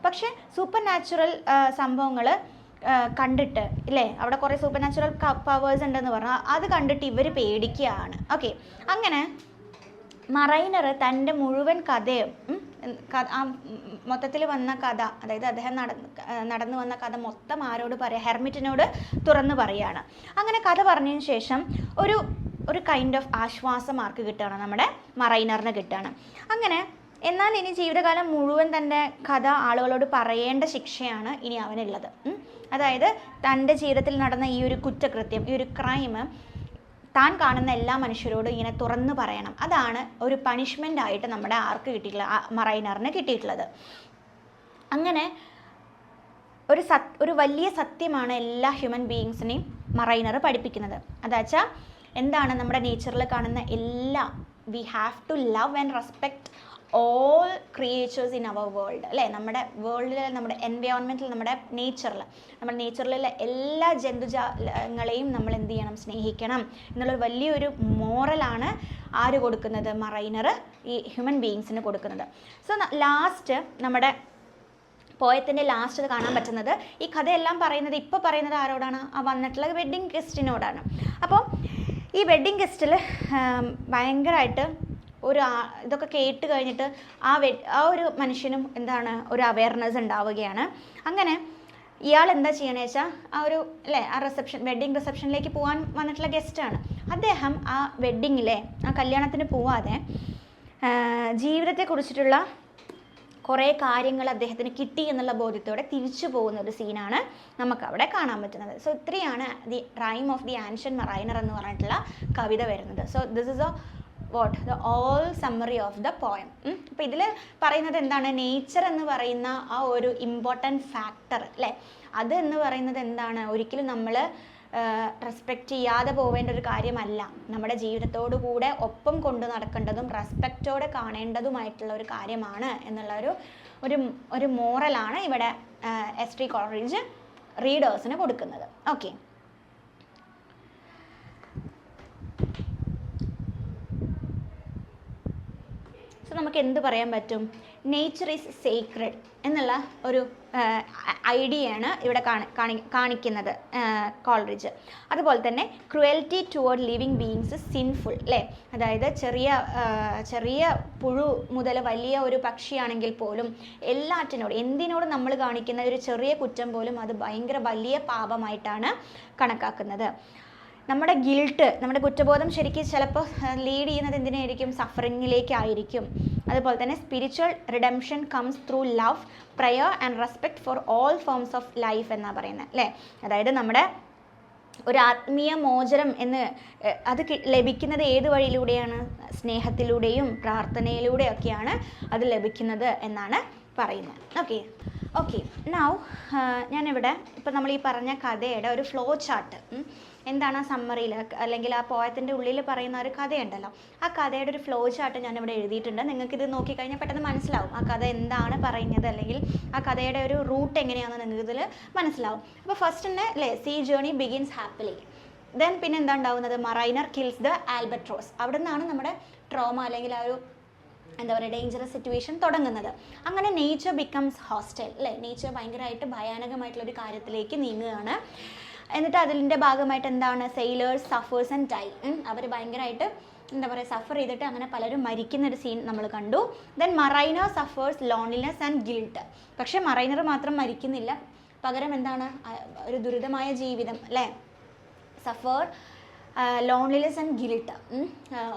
പക്ഷേ സൂപ്പർ നാച്ചുറൽ സംഭവങ്ങൾ കണ്ടിട്ട് ഇല്ലേ, അവിടെ കുറേ സൂപ്പർ നാച്ചുറൽ പവേഴ്സ് ഉണ്ടെന്ന് പറഞ്ഞു, അത് കണ്ടിട്ട് ഇവർ പേടിക്കുകയാണ്. ഓക്കെ, അങ്ങനെ മറൈനർ തൻ്റെ മുഴുവൻ കഥയും മൊത്തത്തിൽ വന്ന കഥ, അതായത് അദ്ദേഹം നടന്നു വന്ന കഥ മൊത്തം ആരോട് ഹെർമിറ്റിനോട് തുറന്നു പറയുകയാണ്. അങ്ങനെ കഥ പറഞ്ഞതിന് ശേഷം ഒരു കൈൻഡ് ഓഫ് ആശ്വാസം ആർക്ക് കിട്ടുകയാണ്, നമ്മുടെ മറൈനറിന് കിട്ടുകയാണ്. അങ്ങനെ എന്നാൽ ഇനി ജീവിതകാലം മുഴുവൻ തൻ്റെ കഥ ആളുകളോട് പറയേണ്ട ശിക്ഷയാണ് ഇനി അവനുള്ളത്. അതായത് തൻ്റെ ജീവിതത്തിൽ നടന്ന ഈ ഒരു കുറ്റകൃത്യം, ഈ ഒരു ക്രൈം താൻ കാണുന്ന എല്ലാ മനുഷ്യരോടും ഇങ്ങനെ തുറന്നു പറയണം. അതാണ് ഒരു പണിഷ്മെൻ്റ് ആയിട്ട് നമ്മുടെ മറൈനറിന് കിട്ടിയിട്ടുള്ളത്. അങ്ങനെ ഒരു വലിയ സത്യമാണ് എല്ലാ ഹ്യൂമൻ ബീയിങ്സിനെയും മറൈനർ പഠിപ്പിക്കുന്നത്. അതാച്ചാ എന്താണ്, നമ്മുടെ നേച്ചറിൽ കാണുന്ന we have to love and respect all creatures in our world അല്ലേ. നമ്മുടെ വേൾഡിൽ, നമ്മുടെ എൻവയോൺമെൻറ്റിൽ, നമ്മുടെ നേച്ചറിലുള്ള എല്ലാ ജന്തുജാലങ്ങളെയും നമ്മൾ എന്ത് ചെയ്യണം, സ്നേഹിക്കണം എന്നുള്ളൊരു വലിയൊരു മോറലാണ് ആര് കൊടുക്കുന്നത്, മറൈനർ ഈ ഹ്യൂമൻ ബീയിങ്സിന് കൊടുക്കുന്നത്. സോ ലാസ്റ്റ് നമ്മുടെ പോയത്തിൻ്റെ ലാസ്റ്റ് കാണാൻ പറ്റുന്നത്, ഈ കഥയെല്ലാം ഇപ്പോൾ പറയുന്നത് ആരോടാണ്, ആ വന്നിട്ടുള്ള വെഡ്ഡിങ് ഗസ്റ്റിനോടാണ്. അപ്പോൾ ഈ വെഡ്ഡിങ് ഗസ്റ്റിൽ ഭയങ്കരമായിട്ട് ഇതൊക്കെ കേട്ട് കഴിഞ്ഞിട്ട് ആ ഒരു മനുഷ്യനും എന്താണ് ഒരു അവയർനെസ് ഉണ്ടാവുകയാണ്. അങ്ങനെ ഇയാൾ എന്താ ചെയ്യണമെന്ന് വെച്ചാൽ ആ വെഡ്ഡിങ് റിസപ്ഷനിലേക്ക് പോകാൻ വന്നിട്ടുള്ള ഗസ്റ്റാണ്. അദ്ദേഹം ആ കല്യാണത്തിന് പോവാതെ ജീവിതത്തെക്കുറിച്ചിട്ടുള്ള കുറേ കാര്യങ്ങൾ അദ്ദേഹത്തിന് കിട്ടി എന്നുള്ള ബോധ്യത്തോടെ തിരിച്ചു പോകുന്ന ഒരു സീനാണ് നമുക്ക് അവിടെ കാണാൻ പറ്റുന്നത്. സോ ഇത്രയാണ് the rhyme of the ancient mariner എന്ന് പറഞ്ഞിട്ടുള്ള കവിത വരുന്നത്. So this is the all summary of the poem. അപ്പോൾ ഇതിൽ പറയുന്നത് എന്താണ്, നേച്ചർ എന്ന് പറയുന്ന ആ ഒരു ഇമ്പോർട്ടൻറ്റ് ഫാക്ടർ അല്ലേ, അത് എന്ന് പറയുന്നത് എന്താണ്, ഒരിക്കലും നമ്മൾ റെസ്പെക്റ്റ് ചെയ്യാതെ പോവേണ്ട ഒരു കാര്യമല്ല. നമ്മുടെ ജീവിതത്തോടു കൂടെ ഒപ്പം കൊണ്ടു നടക്കേണ്ടതും റെസ്പെക്റ്റോടെ കാണേണ്ടതുമായിട്ടുള്ള ഒരു കാര്യമാണ് എന്നുള്ള ഒരു മോറലാണ് ഇവിടെ എസ്.ടി. കോളറിഡ്ജ് റീഡേഴ്സിന് കൊടുക്കുന്നത്. ഓക്കെ, സോ നമുക്ക് എന്ത് പറയാൻ പറ്റും, നേച്ചർ ഈസ് സേക്രഡ് എന്നുള്ള ഒരു ഐഡിയയാണ് ഇവിടെ കാണിക്കുന്നത് കോളറിഡ്ജ്. അതുപോലെ തന്നെ cruelty toward living beings is sinful അല്ലേ, അതായത് ചെറിയ പുഴു മുതൽ വലിയ ഒരു പക്ഷിയാണെങ്കിൽ പോലും എല്ലാറ്റിനോടും എന്തിനോടും നമ്മൾ കാണിക്കുന്ന ഒരു ചെറിയ കുറ്റം പോലും അത് ഭയങ്കര വലിയ പാപമായിട്ടാണ് കണക്കാക്കുന്നത്. നമ്മുടെ ഗിൽട്ട്, നമ്മുടെ കുറ്റബോധം ശരിക്കും ചിലപ്പോൾ ലീഡ് ചെയ്യുന്നത് എന്തിനായിരിക്കും, സഫറിങ്ങിലേക്കായിരിക്കും. അതുപോലെ തന്നെ spiritual redemption comes through love, prayer and respect for all forms of life എന്നാണ് പറയുന്നത് അല്ലേ. അതായത് നമ്മുടെ ഒരു ആത്മീയ മോചനം അത് ലഭിക്കുന്നത് ഏത് വഴിയിലൂടെയാണ്, സ്നേഹത്തിലൂടെയും പ്രാർത്ഥനയിലൂടെയൊക്കെയാണ് അത് ലഭിക്കുന്നത് എന്നാണ് പറയുന്നത്. ഓക്കെ നൗ ഞാനിവിടെ ഇപ്പോൾ നമ്മൾ ഈ പറഞ്ഞ കഥയുടെ ഒരു ഫ്ലോ ചാർട്ട്, എന്താണ് ആ സമ്മറിയിൽ അല്ലെങ്കിൽ ആ പോയത്തിൻ്റെ ഉള്ളിൽ പറയുന്ന ഒരു കഥയുണ്ടല്ലോ, ആ കഥയുടെ ഒരു ഫ്ലോ ചാർട്ട് ഞാനിവിടെ എഴുതിയിട്ടുണ്ട്. നിങ്ങൾക്കിത് നോക്കിക്കഴിഞ്ഞാൽ പെട്ടെന്ന് മനസ്സിലാവും ആ കഥ എന്താണ് പറയുന്നത്, അല്ലെങ്കിൽ ആ കഥയുടെ ഒരു റൂട്ട് എങ്ങനെയാണെന്ന് നിങ്ങൾക്കിതിൽ മനസ്സിലാവും. അപ്പോൾ ഫസ്റ്റ് തന്നെ അല്ലേ, sea journey begins happily. Then പിന്നെ എന്താ ഉണ്ടാവുന്നത്, മറൈനർ കിൽസ് ദ ആൽബട്രോസ്. അവിടെ നിന്നാണ് നമ്മുടെ ട്രോമ അല്ലെങ്കിൽ ആ ഒരു എന്താ പറയുക ഡേഞ്ചറസ് സിറ്റുവേഷൻ തുടങ്ങുന്നത്. അങ്ങനെ നേച്ചർ ബിക്കംസ് ഹോസ്റ്റൈൽ അല്ലേ, നേച്ചർ ഭയങ്കരമായിട്ട് ഭയാനകമായിട്ടുള്ളൊരു കാര്യത്തിലേക്ക് നീങ്ങുകയാണ്. എന്നിട്ട് അതിൻ്റെ ഭാഗമായിട്ട് എന്താണ്, സെയിലേഴ്സ് സഫേഴ്സ് ആൻഡ് ഡൈ, അവർ ഭയങ്കരമായിട്ട് എന്താ പറയുക സഫർ ചെയ്തിട്ട് അങ്ങനെ പലരും മരിക്കുന്നൊരു സീൻ നമ്മൾ കണ്ടു. Then mariner സഫേഴ്സ് loneliness and guilt. പക്ഷേ മറൈനർ മാത്രം മരിക്കുന്നില്ല, പകരം എന്താണ് ഒരു ദുരിതമായ ജീവിതം അല്ലേ, സഫർ ലോൺലിനെസ് ആൻഡ് ഗിൽട്ട്,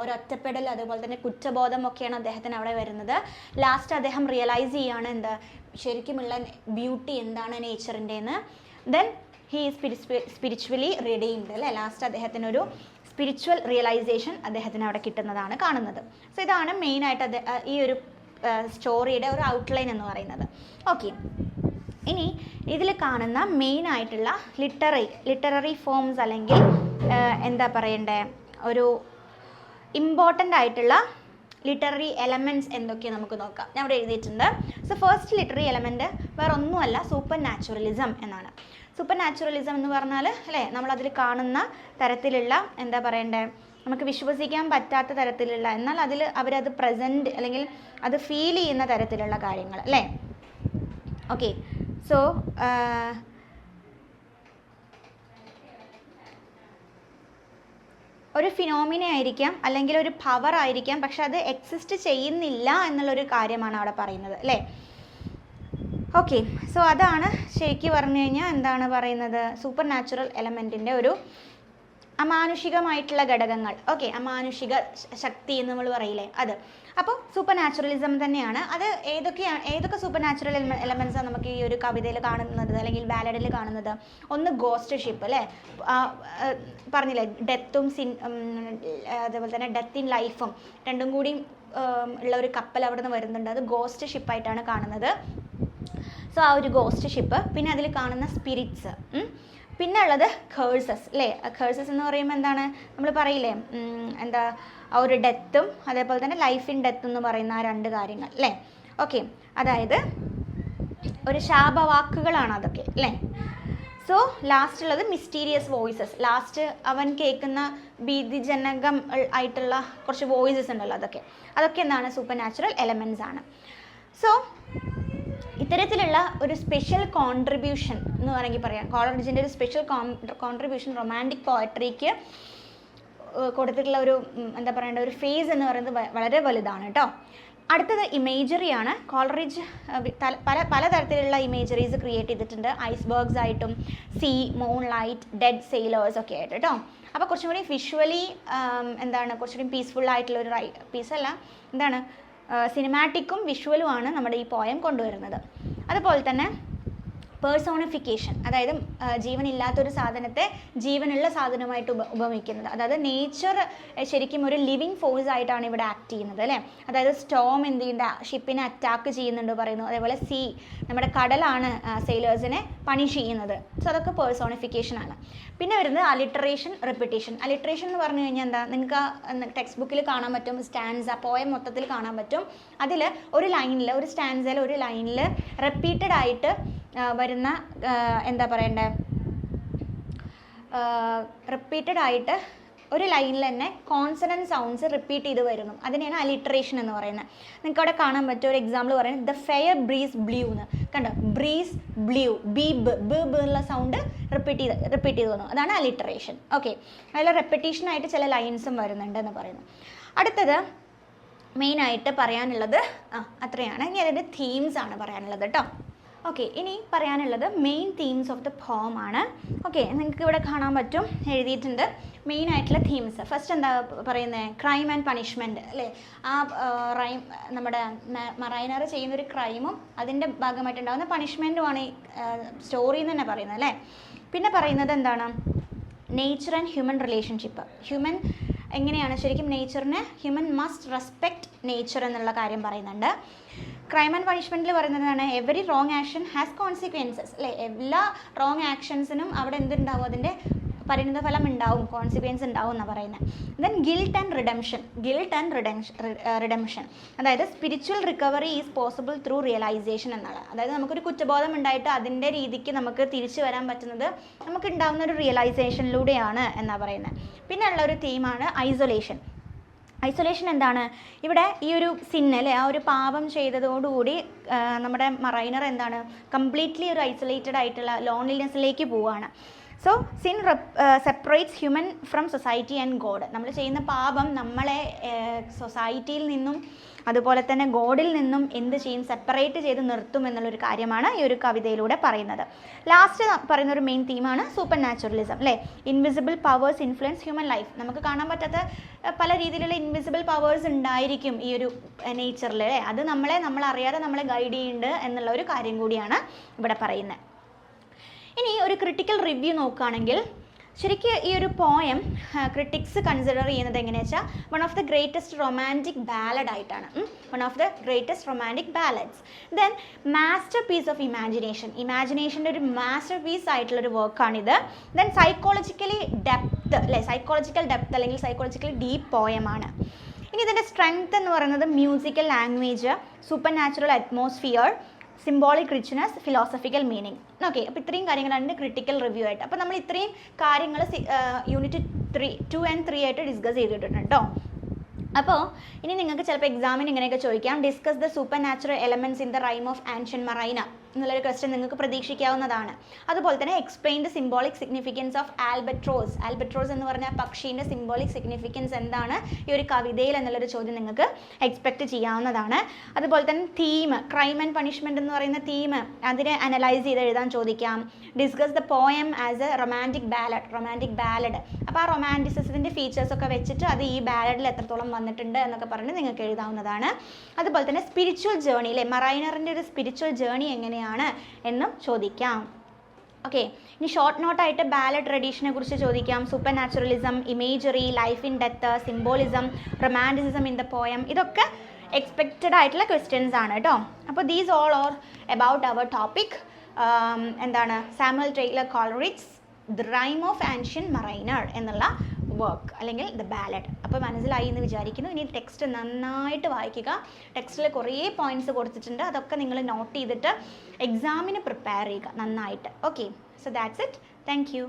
ഒരൊറ്റപ്പെടൽ അതുപോലെ തന്നെ കുറ്റബോധം ഒക്കെയാണ് അദ്ദേഹത്തിന് അവിടെ വരുന്നത്. ലാസ്റ്റ് അദ്ദേഹം റിയലൈസ് ചെയ്യാണ് എന്താ ശരിക്കുമുള്ള ബ്യൂട്ടി എന്താണ് നേച്ചറിൻ്റെന്ന്. ദെൻ ഹീ സ്പിരിച്വലി റിഡീംഡ് അല്ലേ, ലാസ്റ്റ് അദ്ദേഹത്തിനൊരു സ്പിരിച്വൽ റിയലൈസേഷൻ അദ്ദേഹത്തിന് അവിടെ കിട്ടുന്നതാണ് കാണുന്നത്. സോ ഇതാണ് മെയിനായിട്ട് ഈ ഒരു സ്റ്റോറിയുടെ ഒരു ഔട്ട്ലൈൻ എന്ന് പറയുന്നത്. ഓക്കെ, ഇനി ഇതിൽ കാണുന്ന മെയിനായിട്ടുള്ള ലിറ്റററി ഫോംസ് അല്ലെങ്കിൽ എന്താ പറയണ്ടേ ഒരു ഇമ്പോർട്ടൻ്റ് ആയിട്ടുള്ള ലിറ്റററി എലമെൻറ്റ്സ് എന്തൊക്കെയാണ് നമുക്ക് നോക്കാം. ഞാൻ ഇവിടെ എഴുതിയിട്ടുണ്ട്. സോ ഫസ്റ്റ് ലിറ്റററി എലമെൻറ്റ് വേറെ ഒന്നുമല്ല, സൂപ്പർ നാച്ചുറലിസം എന്നാണ്. സൂപ്പർ നാച്ചുറലിസം എന്ന് പറഞ്ഞാൽ അല്ലേ, നമ്മളതിൽ കാണുന്ന തരത്തിലുള്ള എന്താ പറയണ്ടേ നമുക്ക് വിശ്വസിക്കാൻ പറ്റാത്ത തരത്തിലുള്ള, എന്നാൽ അതിൽ അവരത് പ്രസൻറ്റ് അല്ലെങ്കിൽ അത് ഫീൽ ചെയ്യുന്ന തരത്തിലുള്ള കാര്യങ്ങൾ അല്ലേ. ഓക്കെ, സോ ഒരു ഫിനോമിന ആയിരിക്കാം അല്ലെങ്കിൽ ഒരു പവർ ആയിരിക്കാം, പക്ഷെ അത് എക്സിസ്റ്റ് ചെയ്യുന്നില്ല എന്നുള്ളൊരു കാര്യമാണ് അവിടെ പറയുന്നത് അല്ലേ. ഓക്കെ, സോ അതാണ് ശരിക്കും പറഞ്ഞു കഴിഞ്ഞാൽ എന്താണ് പറയുന്നത്, സൂപ്പർ നാച്ചുറൽ എലമെൻറ്റിൻ്റെ ഒരു അമാനുഷികമായിട്ടുള്ള ഘടകങ്ങൾ. ഓക്കെ, അമാനുഷിക ശക്തി എന്ന് നമ്മൾ പറയില്ലേ അത്. അപ്പോൾ സൂപ്പർ നാച്ചുറലിസം തന്നെയാണ് അത്. ഏതൊക്കെ സൂപ്പർ നാച്ചുറൽ എലമെൻറ്റ്സാണ് നമുക്ക് ഈ ഒരു കവിതയിൽ കാണുന്നത് അല്ലെങ്കിൽ ബാലഡിൽ കാണുന്നത്? ഒന്ന് ഗോസ്റ്റ് ഷിപ്പ് അല്ലേ, പറഞ്ഞില്ലേ ഡെത്തും അതേപോലെ തന്നെ ഡെത്ത് ഇൻ ലൈഫും രണ്ടും കൂടി ഉള്ള ഒരു കപ്പൽ അവിടെ നിന്ന് വരുന്നുണ്ട്, അത് ഗോസ്റ്റ് ഷിപ്പായിട്ടാണ് കാണുന്നത്. സോ ആ ഒരു ഗോസ്റ്റ് ഷിപ്പ്, പിന്നെ അതിൽ കാണുന്ന സ്പിരിറ്റ്സ്, പിന്നെ ഉള്ളത് കേഴ്സസ് അല്ലേ. കേഴ്സസ് എന്ന് പറയുമ്പോൾ എന്താണ് നമ്മൾ പറയില്ലേ എന്താ ആ ഒരു ഡെത്തും അതേപോലെ തന്നെ ലൈഫ് ഇൻ ഡെത്ത് എന്ന് പറയുന്ന ആ രണ്ട് കാര്യങ്ങൾ അല്ലേ. ഓക്കെ, അതായത് ഒരു ശാപവാക്കുകളാണ് അതൊക്കെ അല്ലേ. സോ ലാസ്റ്റ് ഉള്ളത് മിസ്റ്റീരിയസ് വോയിസസ്, ലാസ്റ്റ് അവൻ കേൾക്കുന്ന ഭീതിജനകം ആയിട്ടുള്ള കുറച്ച് വോയിസസ് ഉണ്ടല്ലോ, അതൊക്കെ എന്താണ് സൂപ്പർ നാച്ചുറൽ എലമെൻറ്റ്സ് ആണ്. സോ ഇത്തരത്തിലുള്ള ഒരു സ്പെഷ്യൽ കോൺട്രിബ്യൂഷൻ എന്ന് വേണമെങ്കിൽ പറയാം, കോളറിഡ്ജിൻ്റെ ഒരു സ്പെഷ്യൽ കോൺട്രിബ്യൂഷൻ റൊമാൻറ്റിക് പോയട്രിക്ക് കൊടുത്തിട്ടുള്ള ഒരു എന്താ പറയേണ്ട ഒരു ഫേസ് എന്ന് പറയുന്നത് വളരെ വലുതാണ് കേട്ടോ. അടുത്തത് ഇമേജറിയാണ്. കോളറിഡ്ജ് പലതരത്തിലുള്ള ഇമേജറീസ് ക്രിയേറ്റ് ചെയ്തിട്ടുണ്ട്, ഐസ്ബർഗ്സ് ആയിട്ടും sea, moon light, dead sailors ഒക്കെ ആയിട്ട് കേട്ടോ. അപ്പോൾ കുറച്ചും കൂടി വിഷ്വലി എന്താണ് കുറച്ചും കൂടി പീസ്ഫുൾ ആയിട്ടുള്ള ഒരു പീസല്ല എന്താണ് സിനിമാറ്റിക്കും വിഷ്വലുമാണ് നമ്മുടെ ഈ പോയം കൊണ്ടുവരുന്നത്. അതുപോലെ തന്നെ പേഴ്സോണിഫിക്കേഷൻ, അതായത് ജീവനില്ലാത്തൊരു സാധനത്തെ ജീവനുള്ള സാധനമായിട്ട് ഉപമിക്കുന്നത്. അതായത് നേച്ചർ ശരിക്കും ഒരു ലിവിങ് ഫോഴ്സ് ആയിട്ടാണ് ഇവിടെ ആക്ട് ചെയ്യുന്നത് അല്ലേ. അതായത് സ്റ്റോം എന്ത് ചെയ്യേണ്ട ഷിപ്പിനെ അറ്റാക്ക് ചെയ്യുന്നുണ്ട് പറയുന്നു. അതേപോലെ സീ, നമ്മുടെ കടലാണ് സെയിലേഴ്സിനെ പണിഷ് ചെയ്യുന്നത്. സോ അതൊക്കെ പേഴ്സോണിഫിക്കേഷൻ ആണ്. പിന്നെ വരുന്നത് അലിട്രേഷൻ, റിപ്പിറ്റേഷൻ. അലിട്രേഷൻ എന്ന് പറഞ്ഞു കഴിഞ്ഞാൽ എന്താ, നിങ്ങൾക്ക് ടെക്സ്റ്റ് ബുക്കിൽ കാണാൻ പറ്റും. സ്റ്റാൻസ പോയം മൊത്തത്തിൽ കാണാൻ പറ്റും. അതിൽ ഒരു ലൈനിൽ, ഒരു സ്റ്റാൻസയിൽ ഒരു ലൈനിൽ റിപ്പീറ്റഡ് ആയിട്ട് വരുന്ന എന്താ പറയണ്ടേ, റിപ്പീറ്റഡ് ആയിട്ട് ഒരു ലൈനിൽ തന്നെ കോൺസണൻറ്റ് സൗണ്ട്സ് റിപ്പീറ്റ് ചെയ്ത് വരുന്നു. അതിനെയാണ് അലിട്രേഷൻ എന്ന് പറയുന്നത്. നിങ്ങൾക്ക് അവിടെ കാണാൻ പറ്റും. ഒരു എക്സാമ്പിൾ പറയുന്നത് ദ ഫെയർ ബ്രീസ് ബ്ലൂ എന്ന് കണ്ടോ. ബ്രീസ് ബ്ലൂ, ബീബ് എന്നുള്ള സൗണ്ട് റിപ്പീറ്റ് ചെയ്ത് വന്നു. അതാണ് അലിട്രേഷൻ. ഓക്കെ, അതിൽ റെപ്പിറ്റേഷനായിട്ട് ചില ലൈൻസും വരുന്നുണ്ട് എന്ന് പറയുന്നു. അടുത്തത് മെയിനായിട്ട് പറയാനുള്ളത് അത്രയാണ്. ഇനി അതിൻ്റെ തീംസ് ആണ് പറയാനുള്ളത് കേട്ടോ. ഓക്കെ, ഇനി പറയാനുള്ളത് main themes of the poem ആണ്. ഓക്കെ, നിങ്ങൾക്ക് ഇവിടെ കാണാൻ പറ്റും, എഴുതിയിട്ടുണ്ട് മെയിൻ ആയിട്ടുള്ള തീംസ്. ഫസ്റ്റ് എന്താ പറയുന്നത്, ക്രൈം ആൻഡ് പണിഷ്മെൻറ്റ് അല്ലേ. ആ നമ്മുടെ മറൈനർ ചെയ്യുന്നൊരു ക്രൈമും അതിൻ്റെ ഭാഗമായിട്ടുണ്ടാകുന്ന പണിഷ്മെൻറ്റുമാണ് ഈ സ്റ്റോറിന്ന് തന്നെ പറയുന്നത് അല്ലേ. പിന്നെ പറയുന്നത് എന്താണ്, nature and human relationship. Human എങ്ങനെയാണ് ശരിക്കും നേച്ചറിനെ, ഹ്യൂമൻ മസ്റ്റ് റെസ്പെക്റ്റ് നേച്ചർ എന്നുള്ള കാര്യം പറയുന്നുണ്ട്. ക്രൈം ആൻഡ് പണിഷ്മെൻറ്റിൽ പറയുന്നതാണ് every wrong action has consequences അല്ലേ. എല്ലാ റോങ് ആക്ഷൻസിനും അവിടെ എന്തുണ്ടാവും, അതിൻ്റെ പരിണിതഫലം ഉണ്ടാവും, കോൺസിക്വൻസ് ഉണ്ടാവും എന്നാണ് പറയുന്നത്. ദെൻ ഗിൽട്ട് ആൻഡ് റിഡംഷൻ, അതായത് spiritual recovery is possible through realisation എന്നുള്ളത്. അതായത് നമുക്കൊരു കുറ്റബോധം ഉണ്ടായിട്ട് അതിൻ്റെ രീതിക്ക് നമുക്ക് തിരിച്ചു വരാൻ പറ്റുന്നത് നമുക്ക് ഉണ്ടാകുന്ന ഒരു റിയലൈസേഷനിലൂടെയാണ് എന്നാണ് പറയുന്നത്. പിന്നെ ഉള്ള ഒരു തീമാണ് ഐസൊലേഷൻ. ഐസൊലേഷൻ എന്താണ്, ഇവിടെ ഈ ഒരു സിൻ അല്ലേ, ആ ഒരു പാപം ചെയ്തതോടുകൂടി നമ്മുടെ മറൈനർ എന്താണ്, കംപ്ലീറ്റ്ലി ഒരു ഐസൊലേറ്റഡ് ആയിട്ടുള്ള ലോൺലിനെസ്സിലേക്ക് പോവുകയാണ്. So sin separates human from society and God. നമ്മൾ ചെയ്യുന്ന പാപം നമ്മളെ സൊസൈറ്റിയിൽ നിന്നും അതുപോലെ തന്നെ ഗോഡിൽ നിന്നും എന്ത് ചെയ്യും, സെപ്പറേറ്റ് ചെയ്ത് നിർത്തും എന്നുള്ളൊരു കാര്യമാണ് ഈ ഒരു കവിതയിലൂടെ പറയുന്നത്. ലാസ്റ്റ് പറയുന്ന ഒരു മെയിൻ തീമാണ് സൂപ്പർ നാച്ചുറലിസം അല്ലേ. Invisible powers influence human life. നമുക്ക് കാണാൻ പറ്റാത്ത പല രീതിയിലുള്ള ഇൻവിസിബിൾ പവേഴ്സ് ഉണ്ടായിരിക്കും ഈ ഒരു നേച്ചറിൽ അല്ലേ. അത് നമ്മളറിയാതെ നമ്മളെ ഗൈഡ് ചെയ്യുന്നുണ്ട് എന്നുള്ള ഒരു കാര്യം കൂടിയാണ് ഇവിടെ പറയുന്നത്. ഇനി ഒരു ക്രിട്ടിക്കൽ റിവ്യൂ നോക്കുകയാണെങ്കിൽ ശരിക്കും ഈ ഒരു പോയം ക്രിട്ടിക്സ് കൺസിഡർ ചെയ്യുന്നത് എങ്ങനെയാണെന്ന് വെച്ചാൽ one of the greatest romantic ballad ആയിട്ടാണ്. One of the greatest romantic ballads. Then masterpiece of ഇമാജിനേഷൻ്റെ ഒരു മാസ്റ്റർ പീസ് ആയിട്ടുള്ളൊരു വർക്കാണിത്. ദെൻ സൈക്കോളജിക്കലി ഡെപ്ത് അല്ലേ, സൈക്കോളജിക്കൽ ഡെപ്ത് അല്ലെങ്കിൽ സൈക്കോളജിക്കലി ഡീപ്പ് പോയമാണ്. ഇനി ഇതിൻ്റെ സ്ട്രെങ്ത് എന്ന് പറയുന്നത് musical language, supernatural atmosphere, symbolic richness, philosophical meaning. Okay, അപ്പോൾ ഇത്രയും കാര്യങ്ങളാണ് ക്രിട്ടിക്കൽ റിവ്യൂ ആയിട്ട്. അപ്പോൾ നമ്മൾ ഇത്രയും കാര്യങ്ങൾ യൂണിറ്റ് 2 and 3 ആയിട്ട് ഡിസ്കസ് ചെയ്തിട്ടുണ്ട് കേട്ടോ. അപ്പോൾ ഇനി നിങ്ങൾക്ക് ചിലപ്പോൾ എക്സാമിന് ഇങ്ങനെയൊക്കെ ചോദിക്കാം, discuss the supernatural elements in the rime of ancient mariner എന്നുള്ളൊരു ക്വസ്റ്റ്യൻ നിങ്ങൾക്ക് പ്രതീക്ഷിക്കാവുന്നതാണ്. അതുപോലെ തന്നെ explain the symbolic significance of albatross എന്ന് പറഞ്ഞ പക്ഷീൻ്റെ സിംബോളിക് സിഗ്നിഫിക്കൻസ് എന്താണ് ഈ ഒരു കവിതയിൽ എന്നുള്ളൊരു ചോദ്യം നിങ്ങൾക്ക് എക്സ്പെക്റ്റ് ചെയ്യാവുന്നതാണ്. അതുപോലെ തന്നെ തീം, ക്രൈം ആൻഡ് പണിഷ്മെൻറ്റ് എന്ന് പറയുന്ന തീം, അതിനെ അനലൈസ് ചെയ്ത് എഴുതാൻ ചോദിക്കാം. Discuss the poem as A romantic ballad. അപ്പോൾ ആ റൊമാൻറ്റിസിസത്തിൻ്റെ ഫീച്ചേഴ്സൊക്കെ വെച്ചിട്ട് അത് ഈ ബാലഡിൽ എത്രത്തോളം വന്നിട്ടുണ്ട് എന്നൊക്കെ പറഞ്ഞ് നിങ്ങൾക്ക് എഴുതാവുന്നതാണ്. അതുപോലെ തന്നെ സ്പിരിച്വൽ ജേർണി അല്ലേ, മറൈനറിൻ്റെ ഒരു സ്പിരിച്വൽ ജേർണി എങ്ങനെയാണ് എന്നും ചോദിക്കാം. ഓക്കെ, ഇനി ഷോർട്ട് നോട്ടായിട്ട് ബാലഡ് ട്രഡീഷനെ കുറിച്ച് ചോദിക്കാം. Supernaturalism, imagery, life in death, symbolism, romanticism in the poem. ഇതൊക്കെ എക്സ്പെക്റ്റഡ് ആയിട്ടുള്ള ക്വസ്റ്റ്യൻസ് ആണ് കേട്ടോ. അപ്പോൾ these all are about our topic. എന്താണ് Samuel Taylor Coleridge's the rime of ancient mariner എന്നുള്ള വർക്ക് അല്ലെങ്കിൽ ദ ബാലഡ്. അപ്പോൾ മനസ്സിലായി എന്ന് വിചാരിക്കുന്നു. ഇനി ടെക്സ്റ്റ് നന്നായിട്ട് വായിക്കുക. ടെക്സ്റ്റിൽ കുറേ പോയിന്റ്സ് കൊടുത്തിട്ടുണ്ട്, അതൊക്കെ നിങ്ങൾ നോട്ട് ചെയ്തിട്ട് എക്സാമിന് പ്രിപ്പയർ ചെയ്യുക നന്നായിട്ട്. Okay, so that's it. Thank you.